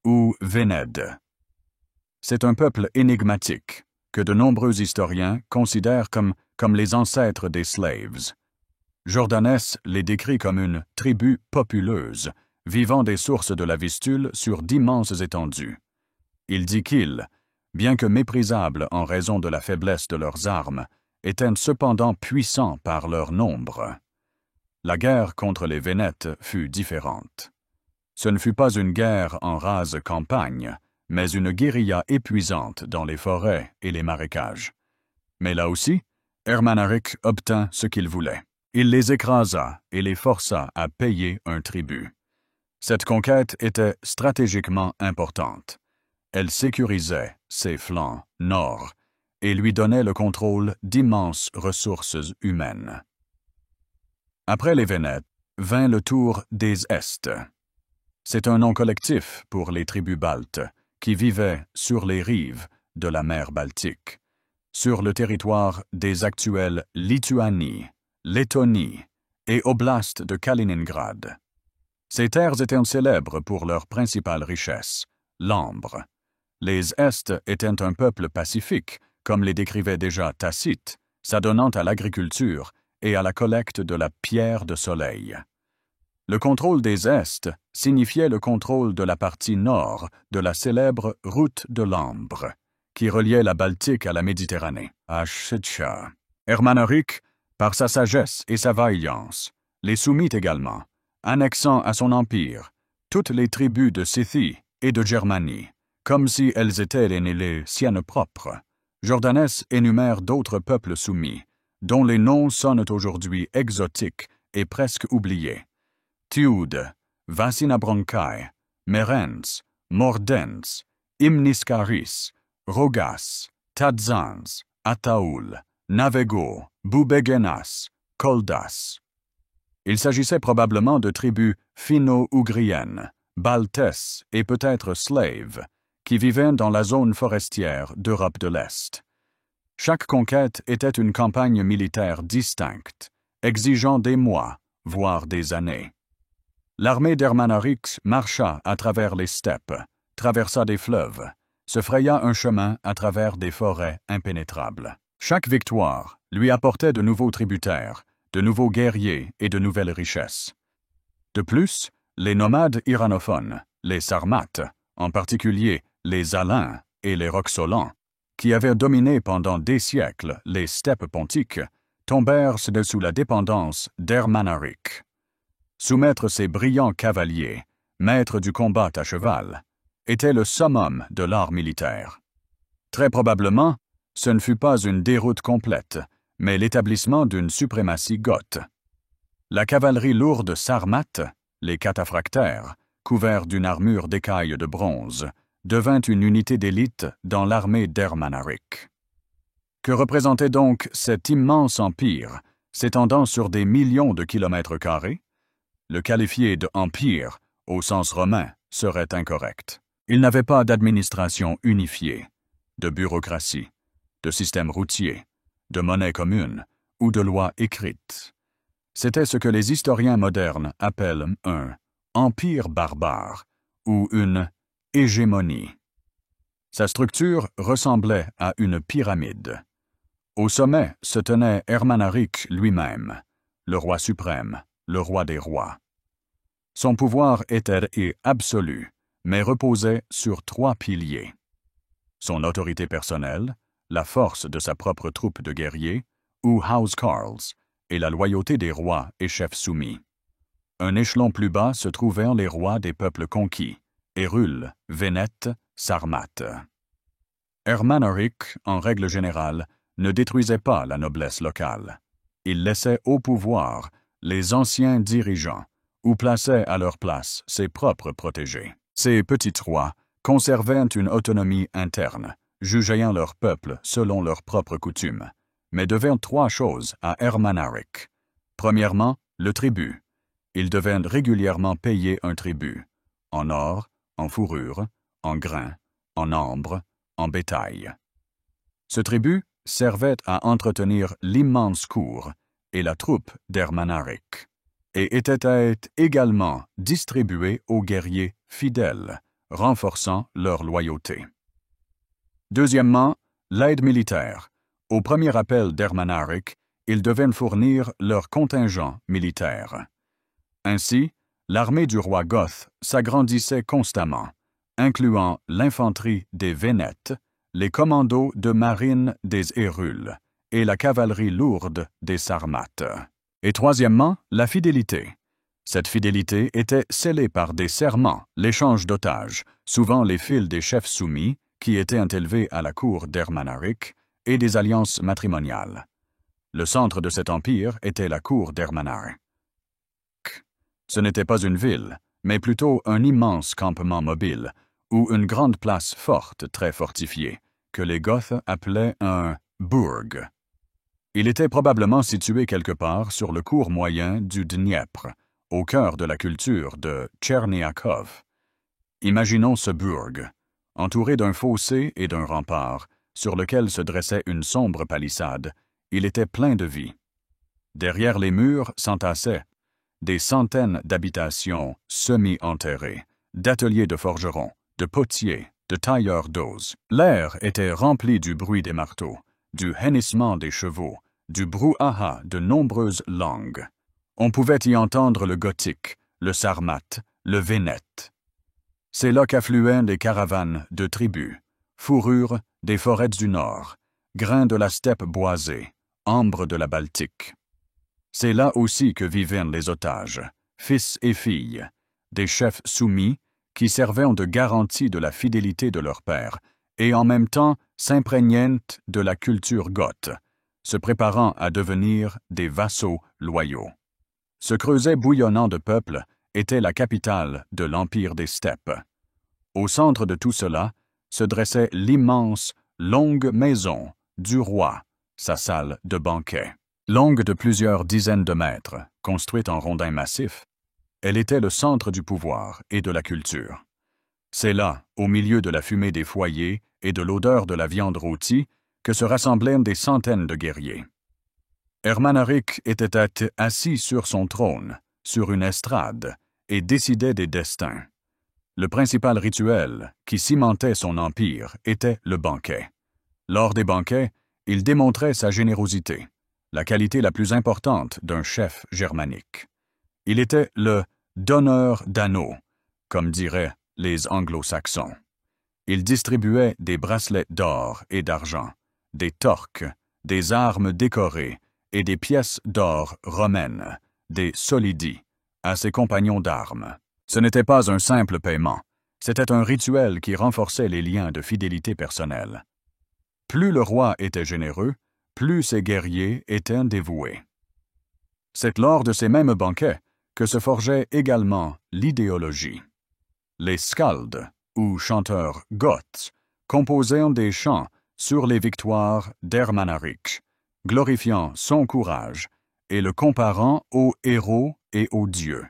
ou Vénèdes. C'est un peuple énigmatique, que de nombreux historiens considèrent comme les ancêtres des Slaves. Jordanès les décrit comme une tribu populeuse, vivant des sources de la Vistule sur d'immenses étendues. Il dit qu'ils, bien que méprisables en raison de la faiblesse de leurs armes, étaient cependant puissants par leur nombre. La guerre contre les Vénètes fut différente. Ce ne fut pas une guerre en rase campagne, mais une guérilla épuisante dans les forêts et les marécages. Mais là aussi, Ermanaric obtint ce qu'il voulait. Il les écrasa et les força à payer un tribut. Cette conquête était stratégiquement importante. Elle sécurisait ses flancs nord et lui donnait le contrôle d'immenses ressources humaines. Après les Vénètes, vint le tour des Est. C'est un nom collectif pour les tribus baltes qui vivaient sur les rives de la mer Baltique, sur le territoire des actuelles Lituanie, Lettonie et Oblast de Kaliningrad. Ces terres étaient célèbres pour leur principale richesse, l'ambre. Les Est étaient un peuple pacifique, comme les décrivait déjà Tacite, s'adonnant à l'agriculture et à la collecte de la pierre de soleil. Le contrôle des Est signifiait le contrôle de la partie nord de la célèbre route de l'ambre, qui reliait la Baltique à la Méditerranée, à Chitcha. Ermanaric, par sa sagesse et sa vaillance, les soumit également, annexant à son empire toutes les tribus de Scythie et de Germanie, comme si elles étaient les siennes propres. Jordanès énumère d'autres peuples soumis, dont les noms sonnent aujourd'hui exotiques et presque oubliés. Tioude, Vacinabroncae, Merens, Mordens, Imniscaris, Rogas, Tadzans, Ataoul, Navego, Boubegenas, Koldas. Il s'agissait probablement de tribus finno-ougriennes, baltès et peut-être slaves, qui vivaient dans la zone forestière d'Europe de l'Est. Chaque conquête était une campagne militaire distincte, exigeant des mois, voire des années. L'armée d'Ermanaric marcha à travers les steppes, traversa des fleuves, se fraya un chemin à travers des forêts impénétrables. Chaque victoire lui apportait de nouveaux tributaires, de nouveaux guerriers et de nouvelles richesses. De plus, les nomades iranophones, les Sarmates, en particulier les Alains et les Roxolans, qui avaient dominé pendant des siècles les steppes pontiques, tombèrent sous la dépendance d'Ermanaric. Soumettre ces brillants cavaliers, maîtres du combat à cheval, était le summum de l'art militaire. Très probablement, ce ne fut pas une déroute complète, mais l'établissement d'une suprématie goth. La cavalerie lourde sarmate, les cataphractaires, couverts d'une armure d'écailles de bronze, devint une unité d'élite dans l'armée d'Ermanaric. Que représentait donc cet immense empire, s'étendant sur des millions de kilomètres carrés? Le qualifier de empire, au sens romain, serait incorrect. Il n'avait pas d'administration unifiée, de bureaucratie, de système routier, de monnaie commune ou de loi écrite. C'était ce que les historiens modernes appellent un empire barbare ou une hégémonie. Sa structure ressemblait à une pyramide. Au sommet se tenait Ermanaric lui-même, le roi suprême, le roi des rois. Son pouvoir était absolu, mais reposait sur 3 piliers. Son autorité personnelle, la force de sa propre troupe de guerriers, ou housecarls, et la loyauté des rois et chefs soumis. Un échelon plus bas se trouvaient les rois des peuples conquis, Hérule, Vénète, Sarmate. Ermanaric, en règle générale, ne détruisait pas la noblesse locale. Il laissait au pouvoir les anciens dirigeants, ou plaçait à leur place ses propres protégés. Ces petits rois conservaient une autonomie interne, jugeant leur peuple selon leurs propres coutumes, mais devaient 3 choses à Ermanaric. Premièrement, le tribut. Ils devaient régulièrement payer un tribut, en or, en fourrure, en grains, en ambre, en bétail. Ce tribut servait à entretenir l'immense cour et la troupe d'Ermanaric, et était également distribué aux guerriers fidèles, renforçant leur loyauté. Deuxièmement, l'aide militaire. Au premier appel d'Ermanaric, ils devaient fournir leur contingent militaire. Ainsi, l'armée du roi goth s'agrandissait constamment, incluant l'infanterie des Vénètes, les commandos de marine des Hérules et la cavalerie lourde des Sarmates. Et troisièmement, la fidélité. Cette fidélité était scellée par des serments, l'échange d'otages, souvent les fils des chefs soumis, qui étaient élevés à la cour d'Ermanaric, et des alliances matrimoniales. Le centre de cet empire était la cour d'Ermanaric. Ce n'était pas une ville, mais plutôt un immense campement mobile, ou une grande place forte très fortifiée, que les Goths appelaient un « bourg ». Il était probablement situé quelque part sur le cours moyen du Dniepr, au cœur de la culture de Tcherniakov. Imaginons ce bourg, entouré d'un fossé et d'un rempart, sur lequel se dressait une sombre palissade. Il était plein de vie. Derrière les murs s'entassaient des centaines d'habitations semi-enterrées, d'ateliers de forgerons, de potiers, de tailleurs d'os. L'air était rempli du bruit des marteaux, du hennissement des chevaux, du brouhaha de nombreuses langues. On pouvait y entendre le gothique, le sarmate, le vénète. C'est là qu'affluaient les caravanes de tribus, fourrures des forêts du Nord, grains de la steppe boisée, ambre de la Baltique. C'est là aussi que vivaient les otages, fils et filles, des chefs soumis qui servaient de garantie de la fidélité de leur père et en même temps s'imprégnaient de la culture goth, se préparant à devenir des vassaux loyaux. Ce creuset bouillonnant de peuple était la capitale de l'empire des steppes. Au centre de tout cela se dressait l'immense, longue maison du roi, sa salle de banquet. Longue de plusieurs dizaines de mètres, construite en rondins massifs, elle était le centre du pouvoir et de la culture. C'est là, au milieu de la fumée des foyers et de l'odeur de la viande rôtie, que se rassemblaient des centaines de guerriers. Ermanaric était assis sur son trône, sur une estrade, et décidait des destins. Le principal rituel qui cimentait son empire était le banquet. Lors des banquets, il démontrait sa générosité, la qualité la plus importante d'un chef germanique. Il était le « donneur d'anneaux », comme diraient les anglo-saxons. Il distribuait des bracelets d'or et d'argent, des torques, des armes décorées et des pièces d'or romaines, des solidi, à ses compagnons d'armes. Ce n'était pas un simple paiement, c'était un rituel qui renforçait les liens de fidélité personnelle. Plus le roi était généreux, plus ses guerriers étaient dévoués. C'est lors de ces mêmes banquets que se forgeait également l'idéologie. Les skalds, ou chanteurs goths, composaient des chants sur les victoires d'Ermanaric, glorifiant son courage et le comparant aux héros et aux dieux.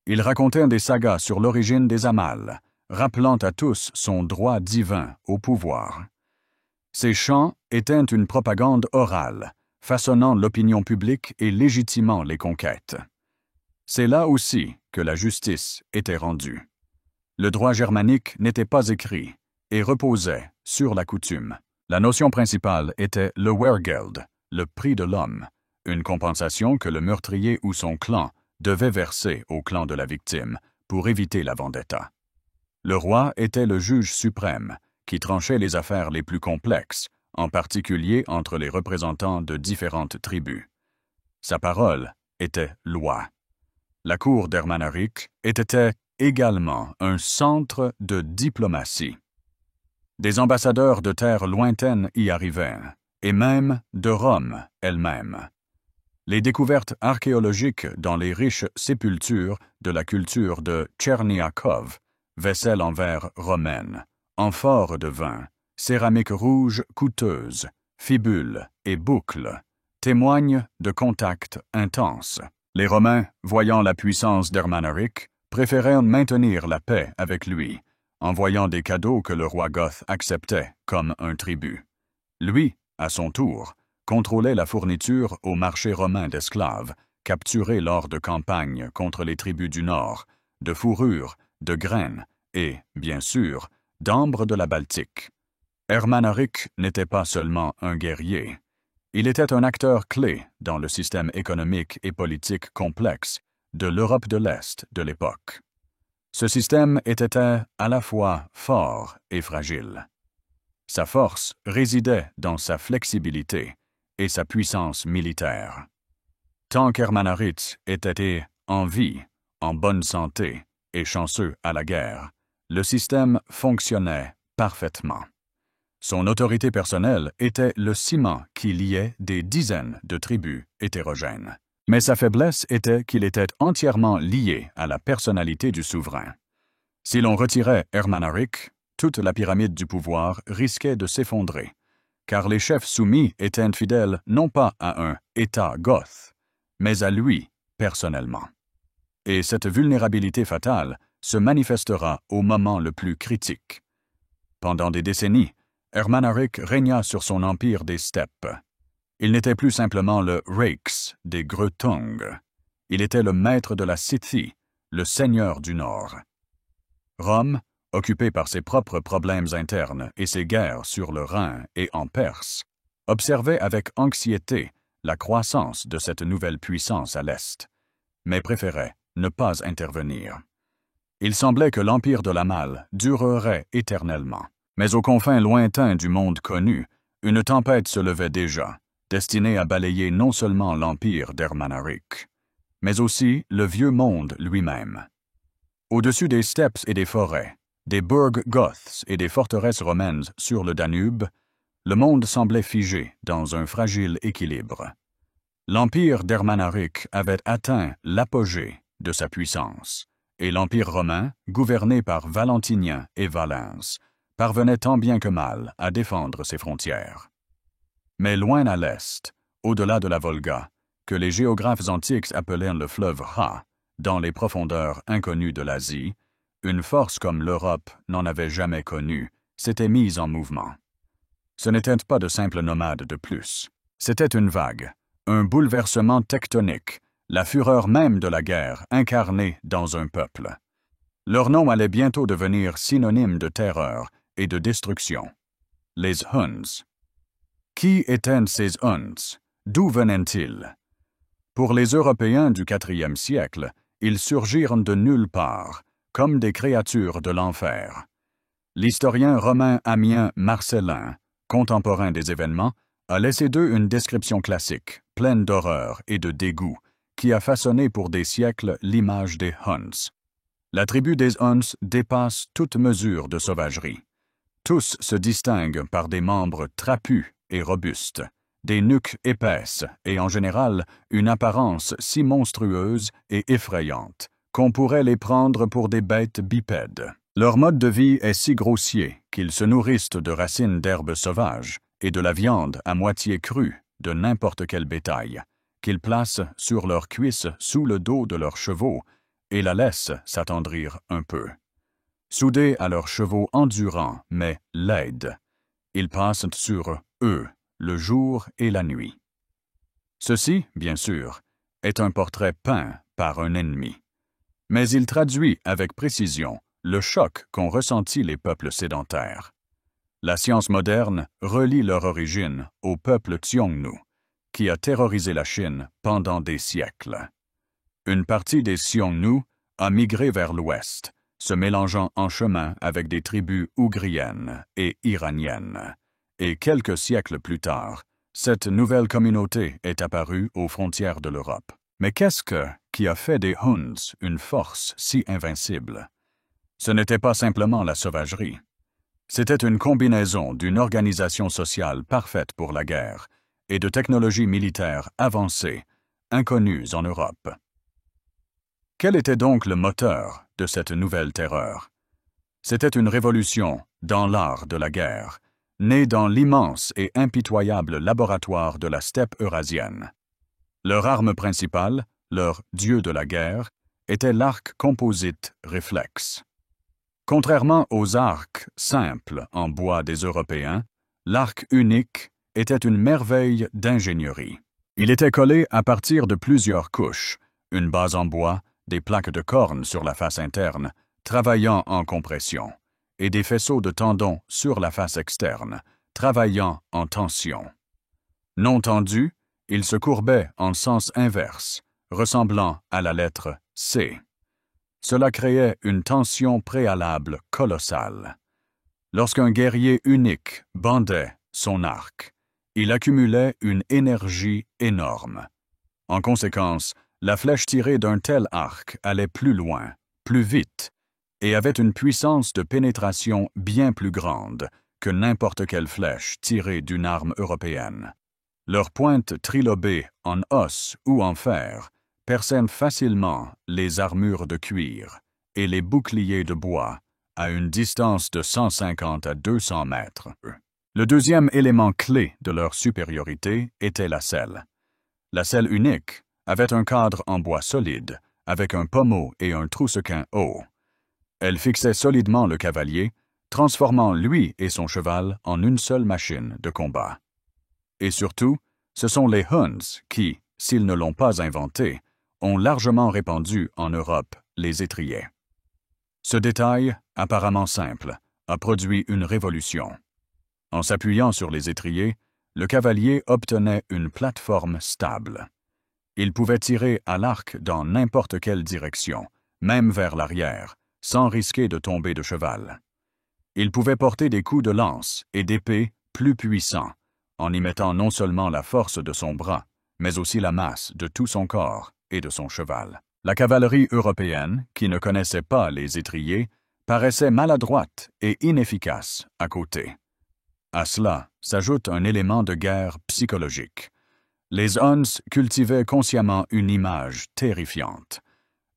Ils racontaient des sagas sur l'origine des Amals, rappelant à tous son droit divin au pouvoir. Ces chants étaient une propagande orale, façonnant l'opinion publique et légitimant les conquêtes. C'est là aussi que la justice était rendue. Le droit germanique n'était pas écrit et reposait sur la coutume. La notion principale était le Wehrgeld, le prix de l'homme, une compensation que le meurtrier ou son clan devait verser au clan de la victime pour éviter la vendetta. Le roi était le juge suprême, qui tranchait les affaires les plus complexes, en particulier entre les représentants de différentes tribus. Sa parole était loi. La cour d'Ermanaric était également un centre de diplomatie. Des ambassadeurs de terres lointaines y arrivaient, et même de Rome elle-même. Les découvertes archéologiques dans les riches sépultures de la culture de Tcherniakov, vaisselle en verre romaine, amphores de vin, céramique rouge coûteuse, fibules et boucles, témoignent de contacts intenses. Les Romains, voyant la puissance d'Ermanaric, préférèrent maintenir la paix avec lui, envoyant des cadeaux que le roi goth acceptait comme un tribut. Lui, à son tour, contrôlait la fourniture au marché romain d'esclaves, capturés lors de campagnes contre les tribus du Nord, de fourrures, de graines et, bien sûr, d'ambre de la Baltique. Ermanaric n'était pas seulement un guerrier. Il était un acteur clé dans le système économique et politique complexe de l'Europe de l'Est de l'époque. Ce système était à la fois fort et fragile. Sa force résidait dans sa flexibilité et sa puissance militaire. Tant qu'Ermanaric était en vie, en bonne santé et chanceux à la guerre, le système fonctionnait parfaitement. Son autorité personnelle était le ciment qui liait des dizaines de tribus hétérogènes. Mais sa faiblesse était qu'il était entièrement lié à la personnalité du souverain. Si l'on retirait Ermanaric, toute la pyramide du pouvoir risquait de s'effondrer, car les chefs soumis étaient fidèles non pas à un État goth, mais à lui personnellement. Et cette vulnérabilité fatale se manifestera au moment le plus critique. Pendant des décennies, Ermanaric régna sur son empire des steppes. Il n'était plus simplement le Rex des Greutongues. Il était le maître de la Scythie, le seigneur du Nord. Rome, occupée par ses propres problèmes internes et ses guerres sur le Rhin et en Perse, observait avec anxiété la croissance de cette nouvelle puissance à l'Est, mais préférait ne pas intervenir. Il semblait que l'empire de la Malle durerait éternellement. Mais aux confins lointains du monde connu, une tempête se levait déjà, destinée à balayer non seulement l'empire d'Ermanaric, mais aussi le vieux monde lui-même. Au-dessus des steppes et des forêts, des bourgs goths et des forteresses romaines sur le Danube, le monde semblait figé dans un fragile équilibre. L'empire d'Ermanaric avait atteint l'apogée de sa puissance, et l'empire romain, gouverné par Valentinien et Valens, parvenait tant bien que mal à défendre ses frontières. Mais loin à l'est, au-delà de la Volga, que les géographes antiques appelèrent le fleuve Ha, dans les profondeurs inconnues de l'Asie, une force comme l'Europe n'en avait jamais connue s'était mise en mouvement. Ce n'étaient pas de simples nomades de plus. C'était une vague, un bouleversement tectonique, la fureur même de la guerre incarnée dans un peuple. Leur nom allait bientôt devenir synonyme de terreur et de destruction. Les Huns. Qui étaient ces Huns? D'où venaient-ils? Pour les Européens du IVe siècle, ils surgirent de nulle part, comme des créatures de l'enfer. L'historien romain Ammien Marcellin, contemporain des événements, a laissé d'eux une description classique, pleine d'horreur et de dégoût, qui a façonné pour des siècles l'image des Huns. La tribu des Huns dépasse toute mesure de sauvagerie. Tous se distinguent par des membres trapus et robustes, des nuques épaisses et en général une apparence si monstrueuse et effrayante qu'on pourrait les prendre pour des bêtes bipèdes. Leur mode de vie est si grossier qu'ils se nourrissent de racines d'herbes sauvages et de la viande à moitié crue de n'importe quel bétail, qu'ils placent sur leurs cuisses sous le dos de leurs chevaux et la laissent s'attendrir un peu. Soudés à leurs chevaux endurants mais laides, ils passent sur eux le jour et la nuit. Ceci, bien sûr, est un portrait peint par un ennemi, mais il traduit avec précision le choc qu'ont ressenti les peuples sédentaires. La science moderne relie leur origine au peuple Xiongnu, qui a terrorisé la Chine pendant des siècles. Une partie des Xiongnu a migré vers l'ouest, se mélangeant en chemin avec des tribus ougriennes et iraniennes. Et quelques siècles plus tard, cette nouvelle communauté est apparue aux frontières de l'Europe. Mais qu'est-ce qui a fait des Huns une force si invincible? Ce n'était pas simplement la sauvagerie. C'était une combinaison d'une organisation sociale parfaite pour la guerre et de technologies militaires avancées, inconnues en Europe. Quel était donc le moteur de cette nouvelle terreur? C'était une révolution dans l'art de la guerre, née dans l'immense et impitoyable laboratoire de la steppe eurasienne. Leur arme principale, leur dieu de la guerre, était l'arc composite réflexe. Contrairement aux arcs simples en bois des Européens, l'arc unique était une merveille d'ingénierie. Il était collé à partir de plusieurs couches, une base en bois, des plaques de cornes sur la face interne, travaillant en compression, et des faisceaux de tendons sur la face externe, travaillant en tension. Non tendu, il se courbait en sens inverse, ressemblant à la lettre C. Cela créait une tension préalable colossale. Lorsqu'un guerrier unique bandait son arc, il accumulait une énergie énorme. En conséquence, la flèche tirée d'un tel arc allait plus loin, plus vite, et avait une puissance de pénétration bien plus grande que n'importe quelle flèche tirée d'une arme européenne. Leurs pointes trilobées en os ou en fer perçaient facilement les armures de cuir et les boucliers de bois à une distance de 150 à 200 mètres. Le deuxième élément clé de leur supériorité était la selle. La selle unique avait un cadre en bois solide, avec un pommeau et un troussequin haut. Elle fixait solidement le cavalier, transformant lui et son cheval en une seule machine de combat. Et surtout, ce sont les Huns qui, s'ils ne l'ont pas inventé, ont largement répandu en Europe les étriers. Ce détail, apparemment simple, a produit une révolution. En s'appuyant sur les étriers, le cavalier obtenait une plateforme stable. Il pouvait tirer à l'arc dans n'importe quelle direction, même vers l'arrière, sans risquer de tomber de cheval. Il pouvait porter des coups de lance et d'épée plus puissants, en y mettant non seulement la force de son bras, mais aussi la masse de tout son corps et de son cheval. La cavalerie européenne, qui ne connaissait pas les étriers, paraissait maladroite et inefficace à côté. À cela s'ajoute un élément de guerre psychologique. Les Huns cultivaient consciemment une image terrifiante.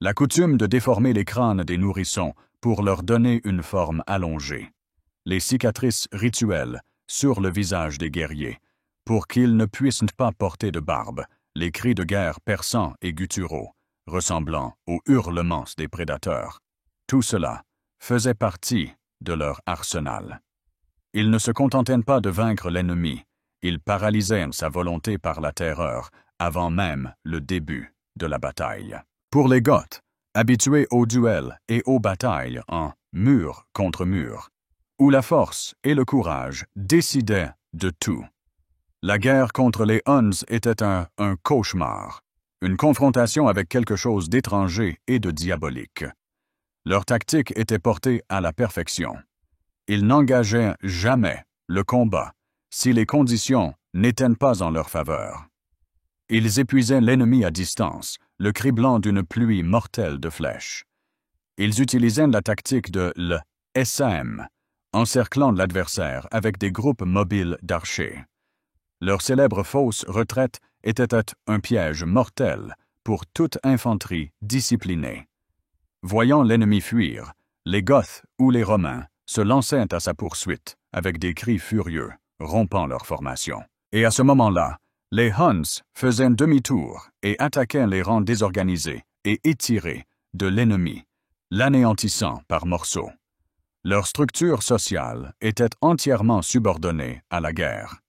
La coutume de déformer les crânes des nourrissons pour leur donner une forme allongée. Les cicatrices rituelles sur le visage des guerriers, pour qu'ils ne puissent pas porter de barbe, les cris de guerre perçants et gutturaux, ressemblant aux hurlements des prédateurs. Tout cela faisait partie de leur arsenal. Ils ne se contentaient pas de vaincre l'ennemi, ils paralysaient sa volonté par la terreur avant même le début de la bataille. Pour les Goths, habitués aux duels et aux batailles en mur contre mur, où la force et le courage décidaient de tout, la guerre contre les Huns était un cauchemar, une confrontation avec quelque chose d'étranger et de diabolique. Leur tactique était portée à la perfection. Ils n'engageaient jamais le combat si les conditions n'étaient pas en leur faveur. Ils épuisaient l'ennemi à distance, le criblant d'une pluie mortelle de flèches. Ils utilisaient la tactique de l'SAM, encerclant l'adversaire avec des groupes mobiles d'archers. Leur célèbre fausse retraite était un piège mortel pour toute infanterie disciplinée. Voyant l'ennemi fuir, les Goths ou les Romains se lançaient à sa poursuite avec des cris furieux, rompant leur formation. Et à ce moment-là, les Huns faisaient demi-tour et attaquaient les rangs désorganisés et étirés de l'ennemi, l'anéantissant par morceaux. Leur structure sociale était entièrement subordonnée à la guerre.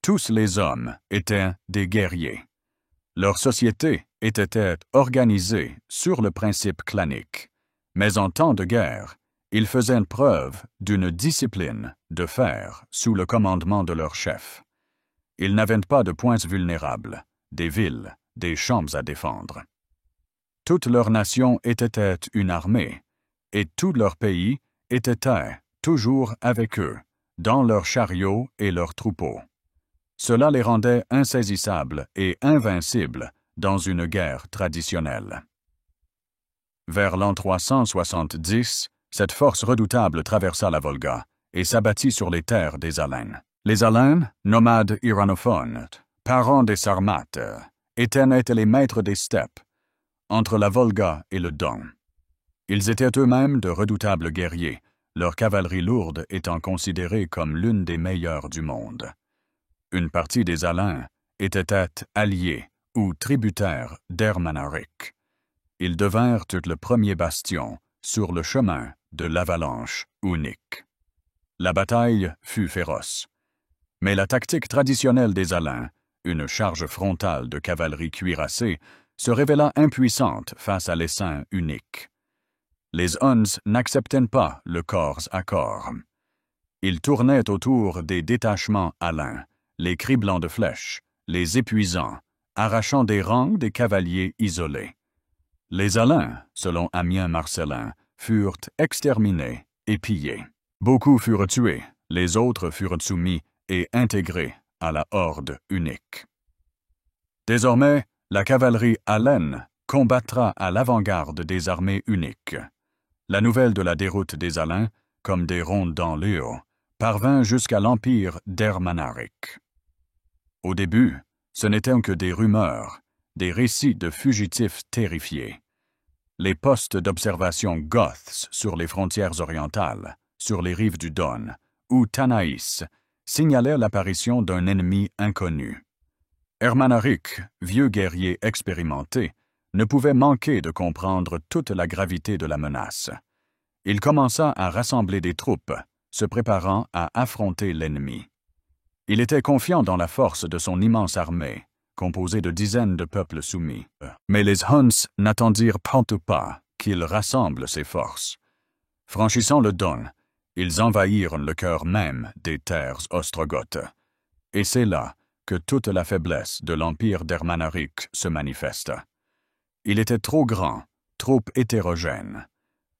Tous les hommes étaient des guerriers. Leur société était organisée sur le principe clanique, mais en temps de guerre, ils faisaient preuve d'une discipline de fer sous le commandement de leur chef. Ils n'avaient pas de points vulnérables, des villes, des champs à défendre. Toute leur nation était une armée, et tout leur pays était toujours avec eux, dans leurs chariots et leurs troupeaux. Cela les rendait insaisissables et invincibles dans une guerre traditionnelle. Vers l'an 370, cette force redoutable traversa la Volga et s'abattit sur les terres des Alains. Les Alains, nomades iranophones, parents des Sarmates, étaient les maîtres des steppes, entre la Volga et le Don. Ils étaient eux-mêmes de redoutables guerriers, leur cavalerie lourde étant considérée comme l'une des meilleures du monde. Une partie des Alains était alliée ou tributaires d'Ermanaric. Ils devinrent le premier bastion sur le chemin de l'avalanche unique. La bataille fut féroce. Mais la tactique traditionnelle des Alains, une charge frontale de cavalerie cuirassée, se révéla impuissante face à l'essaim unique. Les Huns n'acceptaient pas le corps à corps. Ils tournaient autour des détachements Alains, les criblant de flèches, les épuisant, arrachant des rangs des cavaliers isolés. Les Alains, selon Ammien Marcellin, furent exterminés et pillés. Beaucoup furent tués, les autres furent soumis et intégrés à la horde unique. Désormais, la cavalerie alaine combattra à l'avant-garde des armées uniques. La nouvelle de la déroute des Alains, comme des rondes dans l'Eo, parvint jusqu'à l'empire d'Ermanaric. Au début, ce n'étaient que des rumeurs, des récits de fugitifs terrifiés. Les postes d'observation goths sur les frontières orientales, sur les rives du Don, ou Tanaïs, signalèrent l'apparition d'un ennemi inconnu. Ermanaric, vieux guerrier expérimenté, ne pouvait manquer de comprendre toute la gravité de la menace. Il commença à rassembler des troupes, se préparant à affronter l'ennemi. Il était confiant dans la force de son immense armée, composée de dizaines de peuples soumis. Mais les Huns n'attendirent pas qu'il rassemble ses forces. Franchissant le Don, ils envahirent le cœur même des terres ostrogoths. Et c'est là que toute la faiblesse de l'empire d'Ermanaric se manifesta. Il était trop grand, trop hétérogène.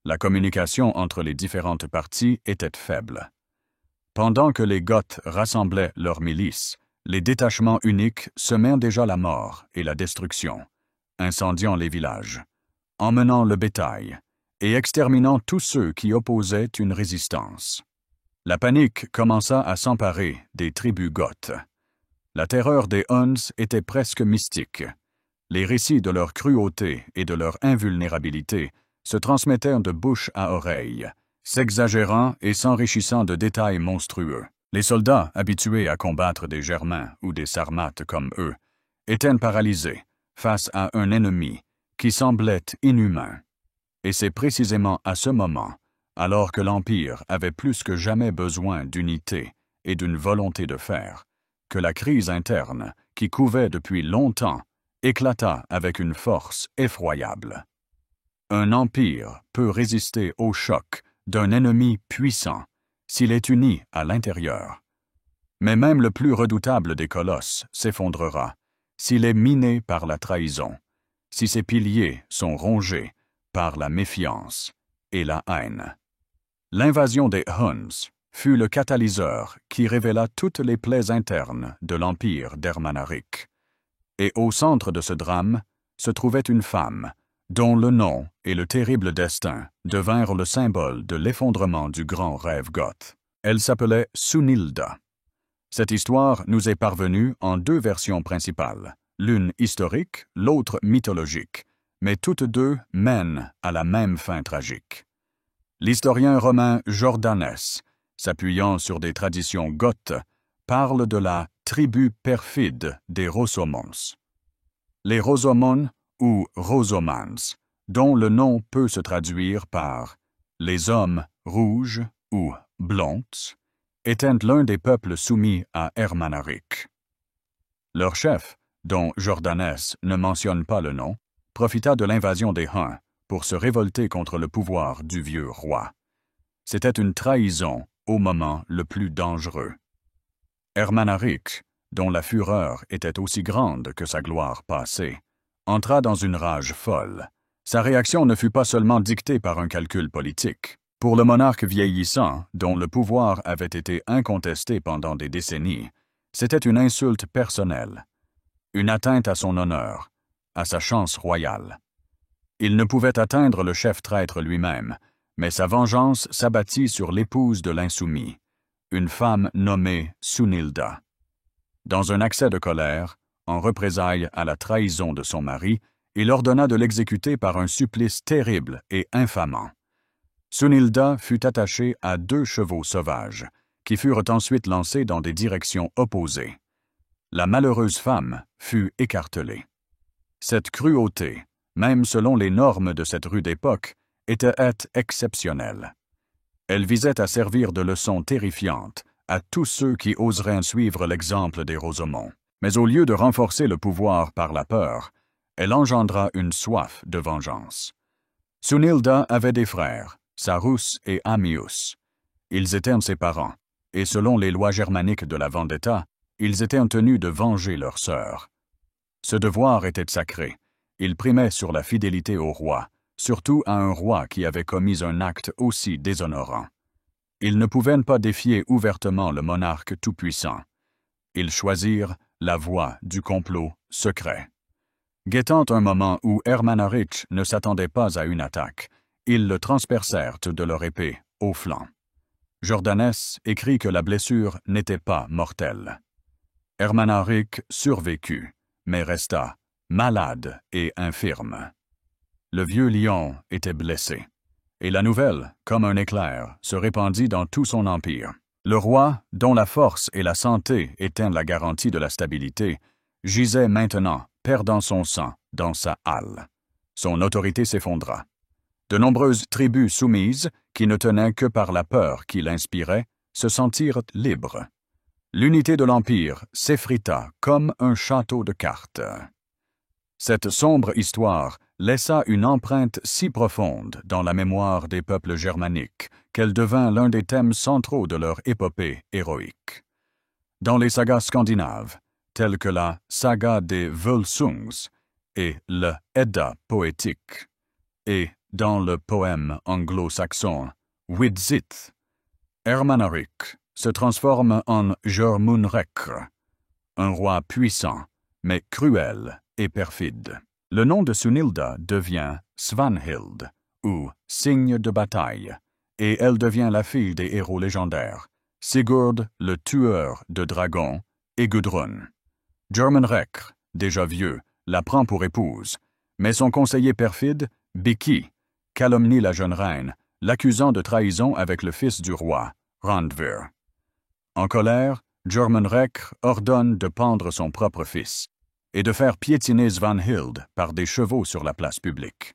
La communication entre les différentes parties était faible. Pendant que les Goths rassemblaient leurs milices, les détachements uniques semèrent déjà la mort et la destruction, incendiant les villages, emmenant le bétail et exterminant tous ceux qui opposaient une résistance. La panique commença à s'emparer des tribus goths. La terreur des Huns était presque mystique. Les récits de leur cruauté et de leur invulnérabilité se transmettèrent de bouche à oreille, s'exagérant et s'enrichissant de détails monstrueux. Les soldats, habitués à combattre des Germains ou des Sarmates comme eux, étaient paralysés face à un ennemi qui semblait inhumain. Et c'est précisément à ce moment, alors que l'Empire avait plus que jamais besoin d'unité et d'une volonté de fer, que la crise interne, qui couvait depuis longtemps, éclata avec une force effroyable. Un empire peut résister au choc d'un ennemi puissant s'il est uni à l'intérieur. Mais même le plus redoutable des colosses s'effondrera s'il est miné par la trahison, si ses piliers sont rongés par la méfiance et la haine. L'invasion des Huns fut le catalyseur qui révéla toutes les plaies internes de l'empire d'Ermanaric. Et au centre de ce drame se trouvait une femme, dont le nom et le terrible destin devinrent le symbole de l'effondrement du grand rêve goth. Elle s'appelait Sunilda. Cette histoire nous est parvenue en deux versions principales, l'une historique, l'autre mythologique, mais toutes deux mènent à la même fin tragique. L'historien romain Jordanès, s'appuyant sur des traditions goths, parle de la tribu perfide des Rosomons. Les Rosomons ou Rosomans, dont le nom peut se traduire par « les hommes rouges » ou « blonds », étaient l'un des peuples soumis à Ermanaric. Leur chef, dont Jordanès ne mentionne pas le nom, profita de l'invasion des Huns pour se révolter contre le pouvoir du vieux roi. C'était une trahison au moment le plus dangereux. Ermanaric, dont la fureur était aussi grande que sa gloire passée, entra dans une rage folle. Sa réaction ne fut pas seulement dictée par un calcul politique. Pour le monarque vieillissant, dont le pouvoir avait été incontesté pendant des décennies, c'était une insulte personnelle, une atteinte à son honneur, à sa chance royale. Il ne pouvait atteindre le chef traître lui-même, mais sa vengeance s'abattit sur l'épouse de l'insoumis, une femme nommée Sunilda. Dans un accès de colère, en représailles à la trahison de son mari, il ordonna de l'exécuter par un supplice terrible et infamant. Sunilda fut attachée à 2 chevaux sauvages, qui furent ensuite lancés dans des directions opposées. La malheureuse femme fut écartelée. Cette cruauté, même selon les normes de cette rude époque, était exceptionnelle. Elle visait à servir de leçon terrifiante à tous ceux qui oseraient suivre l'exemple des Rosemont. Mais au lieu de renforcer le pouvoir par la peur, elle engendra une soif de vengeance. Sunilda avait des frères, Sarus et Ammius. Ils étaient ses parents, et selon les lois germaniques de la vendetta, ils étaient tenus de venger leur sœur. Ce devoir était sacré. Il primait sur la fidélité au roi, surtout à un roi qui avait commis un acte aussi déshonorant. Ils ne pouvaient pas défier ouvertement le monarque tout-puissant. Ils choisirent la voie du complot secret. Guettant un moment où Ermanaric ne s'attendait pas à une attaque, ils le transpercèrent de leur épée au flanc. Jordanès écrit que la blessure n'était pas mortelle. Ermanaric survécut, mais resta malade et infirme. Le vieux lion était blessé, et la nouvelle, comme un éclair, se répandit dans tout son empire. Le roi, dont la force et la santé étaient la garantie de la stabilité, gisait maintenant, perdant son sang, dans sa halle. Son autorité s'effondra. De nombreuses tribus soumises, qui ne tenaient que par la peur qu'il inspirait, se sentirent libres. L'unité de l'Empire s'effrita comme un château de cartes. Cette sombre histoire laissa une empreinte si profonde dans la mémoire des peuples germaniques qu'elle devint l'un des thèmes centraux de leur épopée héroïque. Dans les sagas scandinaves, telles que la saga des Völsungs et le Edda poétique, et dans le poème anglo-saxon Widsith, Ermanaric se transforme en Jormunrekkr, un roi puissant, mais cruel et perfide. Le nom de Sunilda devient Svanhild, ou signe de bataille, et elle devient la fille des héros légendaires, Sigurd le tueur de dragons et Gudrun. Jormunrekkr, déjà vieux, la prend pour épouse, mais son conseiller perfide, Biki, calomnie la jeune reine, l'accusant de trahison avec le fils du roi, Randver. En colère, Jormunrekkr ordonne de pendre son propre fils et de faire piétiner Svanhild par des chevaux sur la place publique.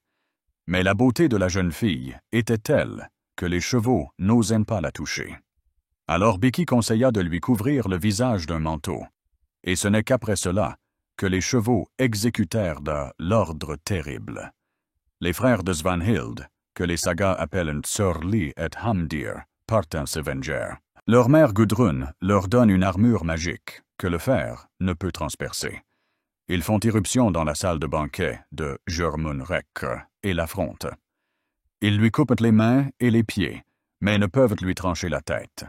Mais la beauté de la jeune fille était telle que les chevaux n'osaient pas la toucher. Alors Biki conseilla de lui couvrir le visage d'un manteau, et ce n'est qu'après cela que les chevaux exécutèrent l'ordre terrible. Les frères de Svanhild, que les sagas appellent Tsorli et Hamdir, partent se venger. Leur mère Gudrun leur donne une armure magique que le fer ne peut transpercer. Ils font irruption dans la salle de banquet de Jormunrekkr et l'affrontent. Ils lui coupent les mains et les pieds, mais ne peuvent lui trancher la tête.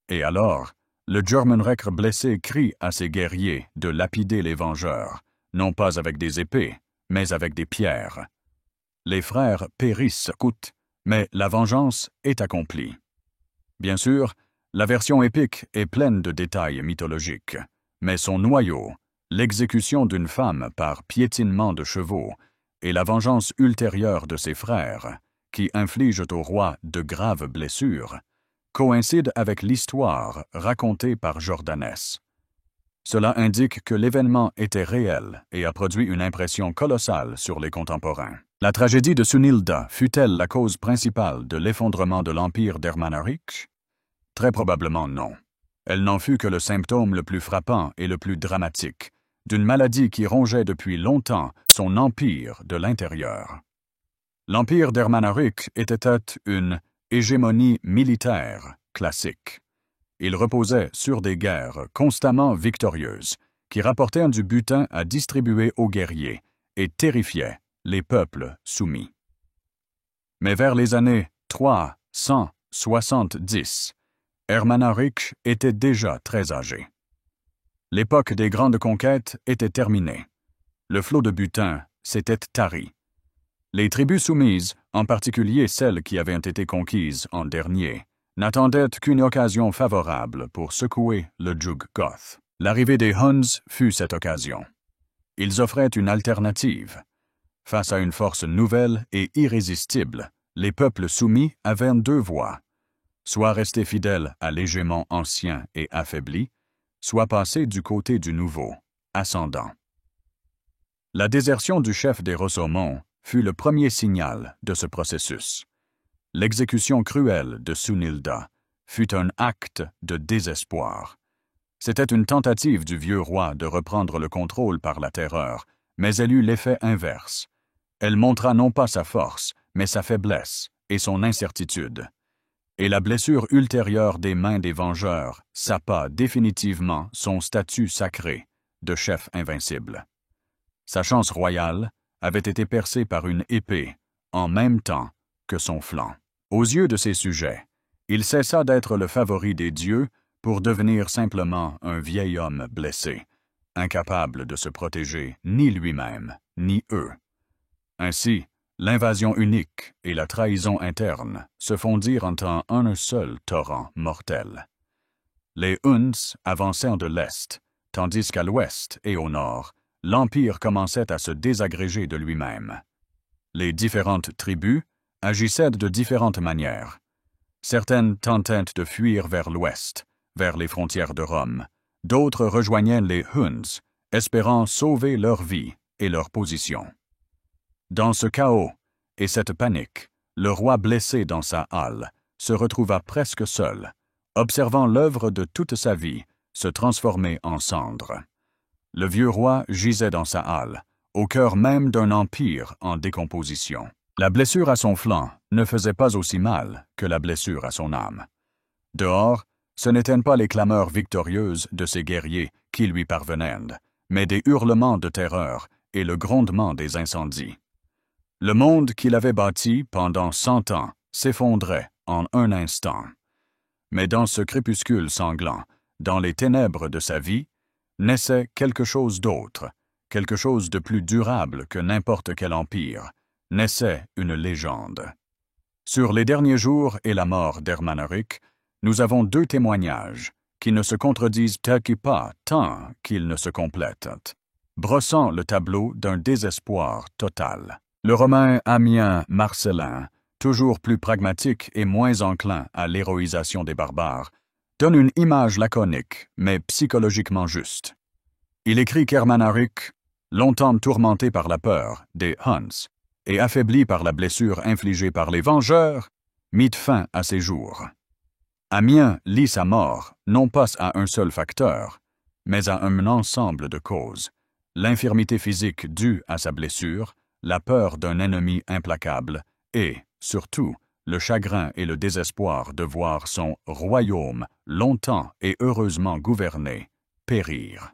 Et alors, le Jormunrekkr blessé crie à ses guerriers de lapider les vengeurs, non pas avec des épées, mais avec des pierres. Les frères périssent coûte, mais la vengeance est accomplie. Bien sûr, la version épique est pleine de détails mythologiques, mais son noyau, l'exécution d'une femme par piétinement de chevaux et la vengeance ultérieure de ses frères, qui infligent au roi de graves blessures, coïncide avec l'histoire racontée par Jordanès. Cela indique que l'événement était réel et a produit une impression colossale sur les contemporains. La tragédie de Sunilda fut-elle la cause principale de l'effondrement de l'empire d'Ermanaric? Très probablement non. Elle n'en fut que le symptôme le plus frappant et le plus dramatique, d'une maladie qui rongeait depuis longtemps son empire de l'intérieur. L'empire d'Ermanaric était une hégémonie militaire classique. Il reposait sur des guerres constamment victorieuses, qui rapportèrent du butin à distribuer aux guerriers et terrifiaient les peuples soumis. Mais vers les années 370, Ermanaric était déjà très âgé. L'époque des grandes conquêtes était terminée. Le flot de butin s'était tari. Les tribus soumises, en particulier celles qui avaient été conquises en dernier, n'attendaient qu'une occasion favorable pour secouer le joug goth. L'arrivée des Huns fut cette occasion. Ils offraient une alternative. Face à une force nouvelle et irrésistible, les peuples soumis avaient deux voies. Soit rester fidèles à l'hégémon ancien et affaibli, soit passer du côté du nouveau, ascendant. La désertion du chef des Rosomon fut le premier signal de ce processus. L'exécution cruelle de Sunilda fut un acte de désespoir. C'était une tentative du vieux roi de reprendre le contrôle par la terreur, mais elle eut l'effet inverse. Elle montra non pas sa force, mais sa faiblesse et son incertitude. Et la blessure ultérieure des mains des vengeurs sapa définitivement son statut sacré de chef invincible. Sa chance royale avait été percée par une épée, en même temps que son flanc. Aux yeux de ses sujets, il cessa d'être le favori des dieux pour devenir simplement un vieil homme blessé, incapable de se protéger ni lui-même, ni eux. Ainsi, l'invasion unique et la trahison interne se fondirent en un seul torrent mortel. Les Huns avancèrent de l'est, tandis qu'à l'ouest et au nord, l'Empire commençait à se désagréger de lui-même. Les différentes tribus agissaient de différentes manières. Certaines tentaient de fuir vers l'ouest, vers les frontières de Rome. D'autres rejoignaient les Huns, espérant sauver leur vie et leur position. Dans ce chaos et cette panique, le roi blessé dans sa halle se retrouva presque seul, observant l'œuvre de toute sa vie se transformer en cendres. Le vieux roi gisait dans sa halle, au cœur même d'un empire en décomposition. La blessure à son flanc ne faisait pas aussi mal que la blessure à son âme. Dehors, ce n'étaient pas les clameurs victorieuses de ses guerriers qui lui parvenaient, mais des hurlements de terreur et le grondement des incendies. Le monde qu'il avait bâti pendant 100 ans s'effondrait en un instant. Mais dans ce crépuscule sanglant, dans les ténèbres de sa vie, naissait quelque chose d'autre, quelque chose de plus durable que n'importe quel empire, naissait une légende. Sur les derniers jours et la mort d'Ermanaric, nous avons 2 témoignages qui ne se contredisent pas tant qu'ils ne se complètent, brossant le tableau d'un désespoir total. Le Romain Ammien Marcellin, toujours plus pragmatique et moins enclin à l'héroïsation des barbares, donne une image laconique, mais psychologiquement juste. Il écrit qu'Ermanaric, longtemps tourmenté par la peur des Huns et affaibli par la blessure infligée par les vengeurs, mit fin à ses jours. Ammien lie sa mort non pas à un seul facteur, mais à un ensemble de causes, l'infirmité physique due à sa blessure, la peur d'un ennemi implacable et, surtout, le chagrin et le désespoir de voir son royaume, longtemps et heureusement gouverné, périr.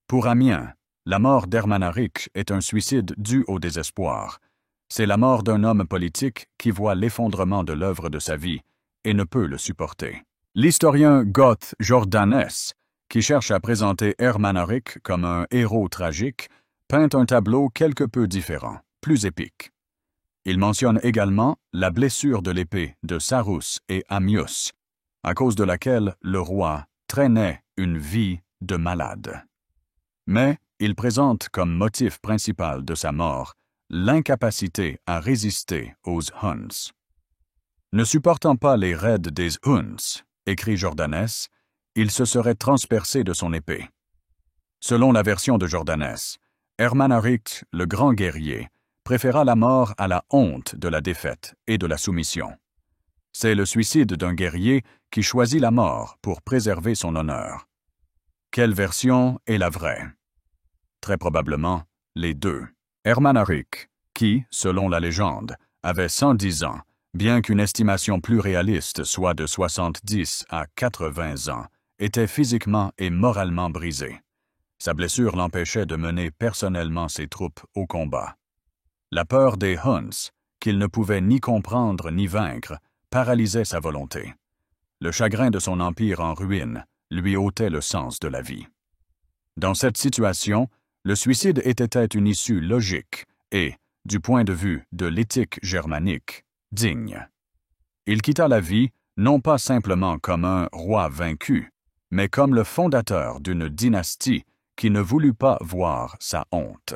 Pour Ammien, la mort d'Ermanaric est un suicide dû au désespoir. C'est la mort d'un homme politique qui voit l'effondrement de l'œuvre de sa vie et ne peut le supporter. L'historien goth Jordanès, qui cherche à présenter Ermanaric comme un héros tragique, peint un tableau quelque peu différent, plus épique. Il mentionne également la blessure de l'épée de Sarus et Ammius, à cause de laquelle le roi traînait une vie de malade. Mais il présente comme motif principal de sa mort l'incapacité à résister aux Huns. Ne supportant pas les raids des Huns, écrit Jordanès, il se serait transpercé de son épée. Selon la version de Jordanès, Ermanaric, le grand guerrier, préféra la mort à la honte de la défaite et de la soumission. C'est le suicide d'un guerrier qui choisit la mort pour préserver son honneur. Quelle version est la vraie? Très probablement les deux. Ermanaric, qui, selon la légende, avait 110 ans, bien qu'une estimation plus réaliste soit de 70 à 80 ans, était physiquement et moralement brisé. Sa blessure l'empêchait de mener personnellement ses troupes au combat. La peur des Huns, qu'il ne pouvait ni comprendre ni vaincre, paralysait sa volonté. Le chagrin de son empire en ruine lui ôtait le sens de la vie. Dans cette situation, le suicide était une issue logique et, du point de vue de l'éthique germanique, digne. Il quitta la vie non pas simplement comme un roi vaincu, mais comme le fondateur d'une dynastie qui ne voulut pas voir sa honte.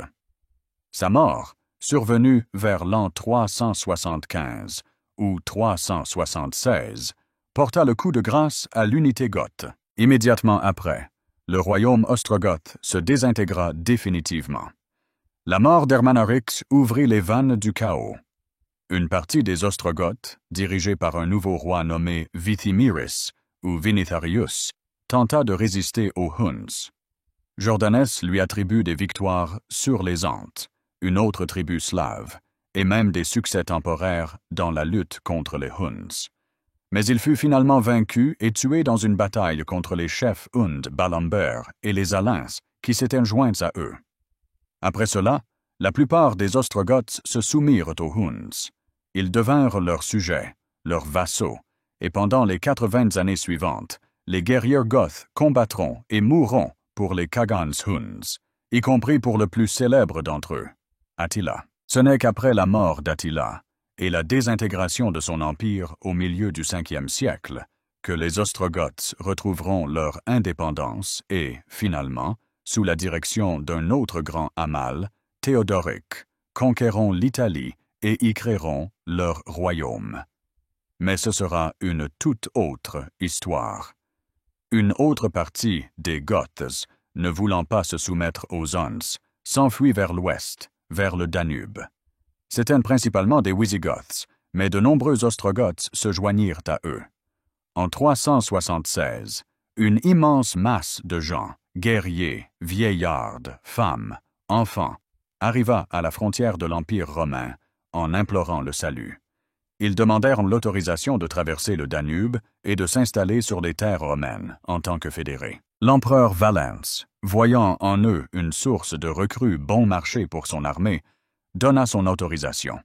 Sa mort, survenue vers l'an 375 ou 376, porta le coup de grâce à l'unité gothe. Immédiatement après, le royaume ostrogoth se désintégra définitivement. La mort d'Ermanaric ouvrit les vannes du chaos. Une partie des Ostrogoths, dirigée par un nouveau roi nommé Vithimiris ou Vinitharius, tenta de résister aux Huns. Jordanes lui attribue des victoires sur les Antes, une autre tribu slave, et même des succès temporaires dans la lutte contre les Huns. Mais il fut finalement vaincu et tué dans une bataille contre les chefs Hund Balambert et les Alans qui s'étaient joints à eux. Après cela, la plupart des Ostrogoths se soumirent aux Huns. Ils devinrent leurs sujets, leurs vassaux, et pendant les 80 années suivantes, les guerriers goths combattront et mourront pour les Khagans Huns, y compris pour le plus célèbre d'entre eux, Attila. Ce n'est qu'après la mort d'Attila et la désintégration de son empire au milieu du 5e siècle que les Ostrogoths retrouveront leur indépendance et, finalement, sous la direction d'un autre grand Amal, Théodoric, conquéreront l'Italie et y créeront leur royaume. Mais ce sera une toute autre histoire. Une autre partie des Goths, ne voulant pas se soumettre aux Huns, s'enfuit vers l'ouest, vers le Danube. C'étaient principalement des Wisigoths, mais de nombreux Ostrogoths se joignirent à eux. En 376, une immense masse de gens, guerriers, vieillards, femmes, enfants, arriva à la frontière de l'Empire romain en implorant le salut. Ils demandèrent l'autorisation de traverser le Danube et de s'installer sur les terres romaines en tant que fédérés. L'empereur Valens, voyant en eux une source de recrues bon marché pour son armée, donna son autorisation.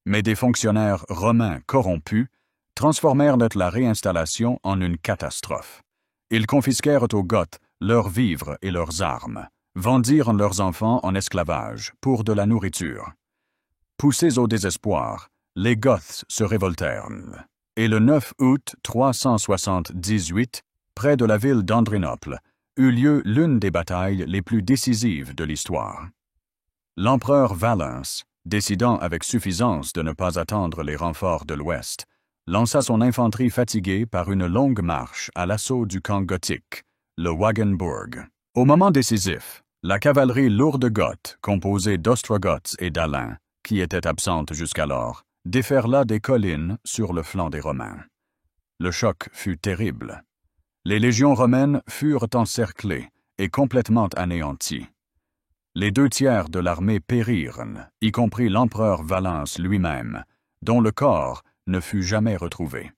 Mais des fonctionnaires romains corrompus transformèrent la réinstallation en une catastrophe. Ils confisquèrent aux Goths leurs vivres et leurs armes, vendirent leurs enfants en esclavage pour de la nourriture. Poussés au désespoir, les Goths se révoltèrent, et le 9 août 378, près de la ville d'Andrinople, eut lieu l'une des batailles les plus décisives de l'histoire. L'empereur Valens, décidant avec suffisance de ne pas attendre les renforts de l'Ouest, lança son infanterie fatiguée par une longue marche à l'assaut du camp gothique, le Wagenburg. Au moment décisif, la cavalerie lourde goth, composée d'Ostrogoths et d'Alains, qui était absente jusqu'alors, déferla des collines sur le flanc des Romains. Le choc fut terrible. Les légions romaines furent encerclées et complètement anéanties. Les 2/3 de l'armée périrent, y compris l'empereur Valens lui-même, dont le corps ne fut jamais retrouvé.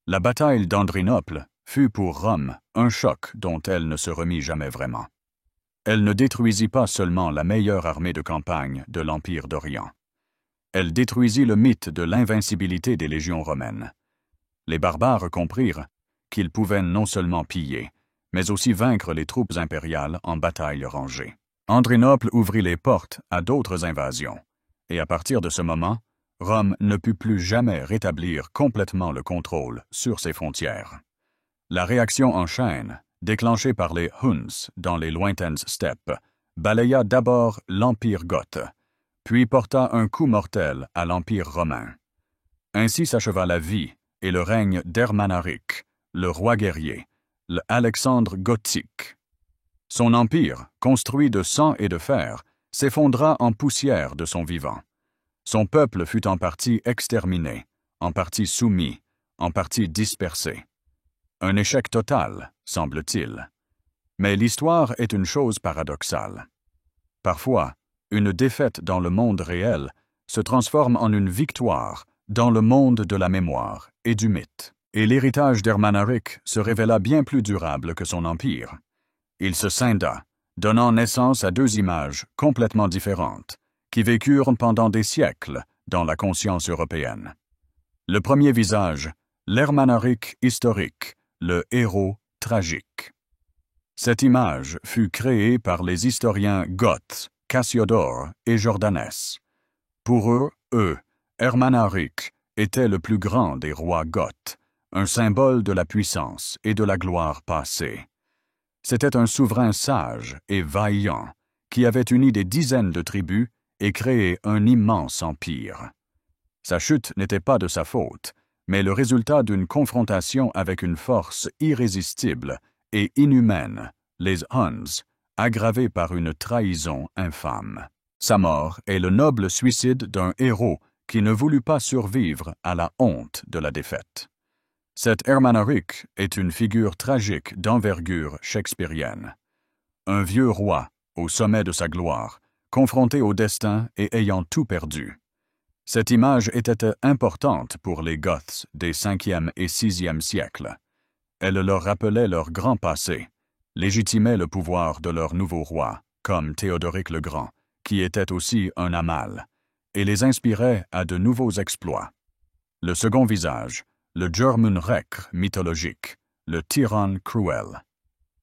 La bataille d'Andrinople fut pour Rome un choc dont elle ne se remit jamais vraiment. Elle ne détruisit pas seulement la meilleure armée de campagne de l'Empire d'Orient. Elle détruisit le mythe de l'invincibilité des légions romaines. Les barbares comprirent qu'ils pouvaient non seulement piller, mais aussi vaincre les troupes impériales en bataille rangée. Andrinople ouvrit les portes à d'autres invasions, et à partir de ce moment, Rome ne put plus jamais rétablir complètement le contrôle sur ses frontières. La réaction en chaîne, déclenchée par les Huns dans les lointaines steppes, balaya d'abord l'Empire goth, puis porta un coup mortel à l'Empire romain. Ainsi s'acheva la vie et le règne d'Ermanaric, le roi guerrier, le Alexandre gothique. Son empire, construit de sang et de fer, s'effondra en poussière de son vivant. Son peuple fut en partie exterminé, en partie soumis, en partie dispersé. Un échec total, semble-t-il. Mais l'histoire est une chose paradoxale. Parfois, une défaite dans le monde réel se transforme en une victoire dans le monde de la mémoire et du mythe. Et l'héritage d'Ermanaric se révéla bien plus durable que son empire. Il se scinda, donnant naissance à 2 images complètement différentes, qui vécurent pendant des siècles dans la conscience européenne. Le premier visage, l'Ermanaric historique, le héros tragique. Cette image fut créée par les historiens goths, Cassiodore et Jordanes. Pour eux, Ermanaric était le plus grand des rois goths, un symbole de la puissance et de la gloire passée. C'était un souverain sage et vaillant qui avait uni des dizaines de tribus et créé un immense empire. Sa chute n'était pas de sa faute, mais le résultat d'une confrontation avec une force irrésistible et inhumaine les Huns, aggravée par une trahison infâme. Sa mort est le noble suicide d'un héros qui ne voulut pas survivre à la honte de la défaite. Cet Ermanaric est une figure tragique d'envergure shakespearienne. Un vieux roi, au sommet de sa gloire, confronté au destin et ayant tout perdu. Cette image était importante pour les Goths des 5e et 6e siècles. Elle leur rappelait leur grand passé, légitimait le pouvoir de leur nouveau roi, comme Théodoric le Grand, qui était aussi un Amal, et les inspirait à de nouveaux exploits. Le second visage, le Jörmungandr mythologique, le tyran cruel.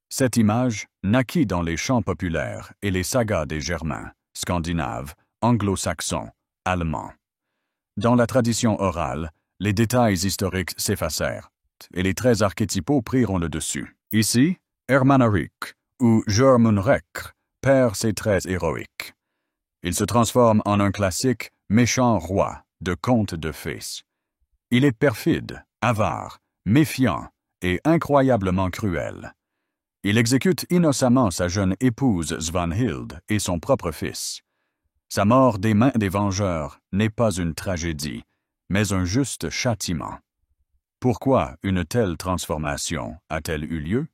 Cette image naquit dans les chants populaires et les sagas des Germains, Scandinaves, Anglo-Saxons, Allemands. Dans la tradition orale, les détails historiques s'effacèrent, et les traits archétypaux prirent le dessus. Ici, Ermanaric, ou Jörmungandr, perd ses traits héroïques. Il se transforme en un classique méchant roi de conte de fées. Il est perfide, avare, méfiant et incroyablement cruel. Il exécute innocemment sa jeune épouse Svanhild et son propre fils. Sa mort des mains des vengeurs n'est pas une tragédie, mais un juste châtiment. Pourquoi une telle transformation a-t-elle eu lieu?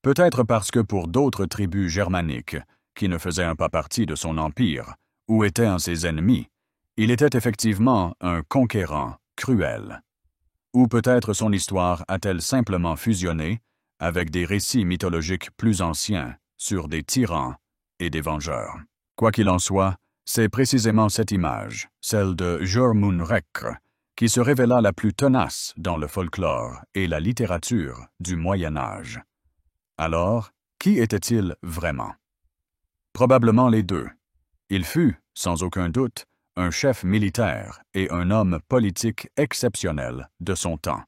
Peut-être parce que pour d'autres tribus germaniques, qui ne faisaient pas partie de son empire, ou étaient en ses ennemis, il était effectivement un conquérant cruel. Ou peut-être son histoire a-t-elle simplement fusionné avec des récits mythologiques plus anciens sur des tyrans et des vengeurs. Quoi qu'il en soit, c'est précisément cette image, celle de Jörmungandr, qui se révéla la plus tenace dans le folklore et la littérature du Moyen Âge. Alors, qui était-il vraiment? Probablement les deux. Il fut, sans aucun doute, un chef militaire et un homme politique exceptionnel de son temps,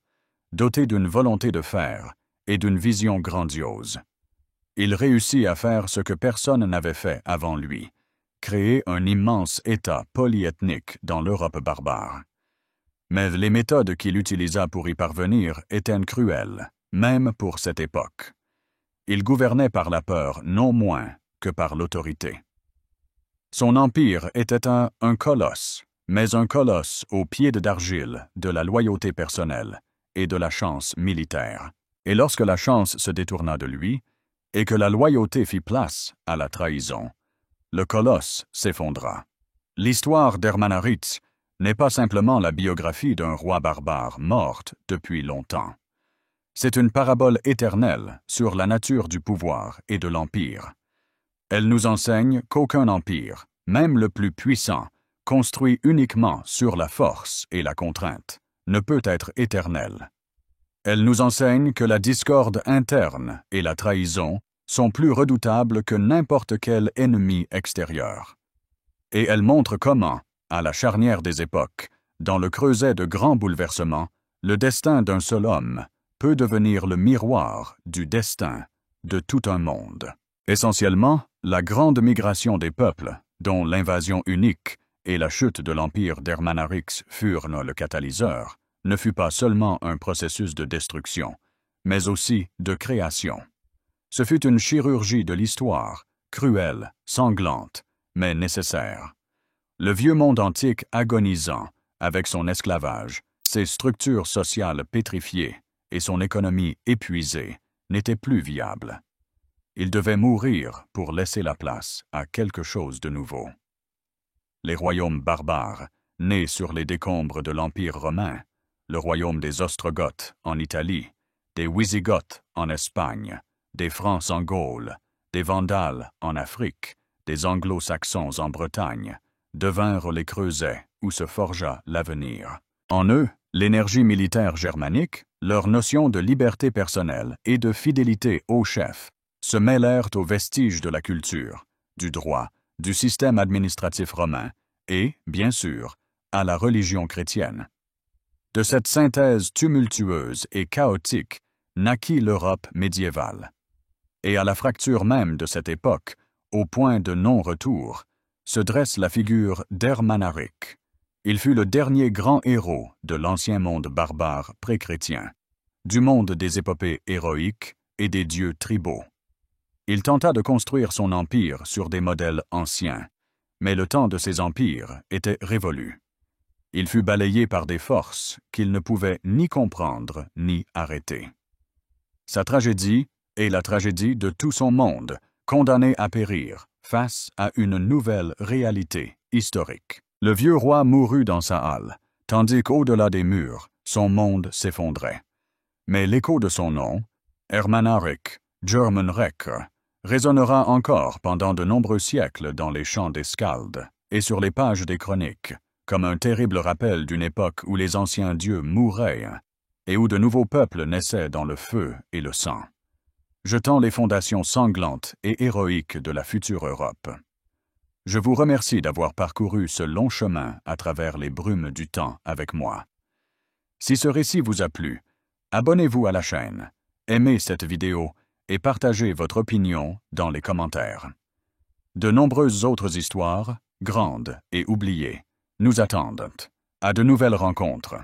doté d'une volonté de fer et d'une vision grandiose. Il réussit à faire ce que personne n'avait fait avant lui, créer un immense État polyethnique dans l'Europe barbare. Mais les méthodes qu'il utilisa pour y parvenir étaient cruelles, même pour cette époque. Il gouvernait par la peur non moins que par l'autorité. Son empire était un colosse, mais un colosse aux pieds d'argile de la loyauté personnelle et de la chance militaire. Et lorsque la chance se détourna de lui, et que la loyauté fit place à la trahison, le colosse s'effondra. L'histoire d'Ermanaric n'est pas simplement la biographie d'un roi barbare morte depuis longtemps. C'est une parabole éternelle sur la nature du pouvoir et de l'empire. Elle nous enseigne qu'aucun empire, même le plus puissant, construit uniquement sur la force et la contrainte, ne peut être éternel. Elle nous enseigne que la discorde interne et la trahison sont plus redoutables que n'importe quel ennemi extérieur. Et elle montre comment, à la charnière des époques, dans le creuset de grands bouleversements, le destin d'un seul homme peut devenir le miroir du destin de tout un monde. Essentiellement, la grande migration des peuples, dont l'invasion unique et la chute de l'empire d'Ermanaric furent le catalyseur, ne fut pas seulement un processus de destruction, mais aussi de création. Ce fut une chirurgie de l'histoire, cruelle, sanglante, mais nécessaire. Le vieux monde antique agonisant, avec son esclavage, ses structures sociales pétrifiées et son économie épuisée, n'était plus viable. Il devait mourir pour laisser la place à quelque chose de nouveau. Les royaumes barbares, nés sur les décombres de l'Empire romain, le royaume des Ostrogoths en Italie, des Wisigoths en Espagne, des Francs en Gaule, des Vandales en Afrique, des Anglo-Saxons en Bretagne, devinrent les creusets où se forgea l'avenir. En eux, l'énergie militaire germanique, leur notion de liberté personnelle et de fidélité au chef, se mêlèrent aux vestiges de la culture, du droit, du système administratif romain et, bien sûr, à la religion chrétienne. De cette synthèse tumultueuse et chaotique naquit l'Europe médiévale. Et à la fracture même de cette époque, au point de non-retour, se dresse la figure d'Ermanaric. Il fut le dernier grand héros de l'ancien monde barbare pré-chrétien, du monde des épopées héroïques et des dieux tribaux. Il tenta de construire son empire sur des modèles anciens, mais le temps de ces empires était révolu. Il fut balayé par des forces qu'il ne pouvait ni comprendre ni arrêter. Sa tragédie est la tragédie de tout son monde, condamné à périr face à une nouvelle réalité historique. Le vieux roi mourut dans sa halle, tandis qu'au-delà des murs, son monde s'effondrait. Mais l'écho de son nom, Ermanaric, Germanreich, résonnera encore pendant de nombreux siècles dans les chants des Skaldes et sur les pages des chroniques, comme un terrible rappel d'une époque où les anciens dieux mouraient et où de nouveaux peuples naissaient dans le feu et le sang, jetant les fondations sanglantes et héroïques de la future Europe. Je vous remercie d'avoir parcouru ce long chemin à travers les brumes du temps avec moi. Si ce récit vous a plu, abonnez-vous à la chaîne, aimez cette vidéo et partagez votre opinion dans les commentaires. De nombreuses autres histoires, grandes et oubliées, nous attendent. À de nouvelles rencontres.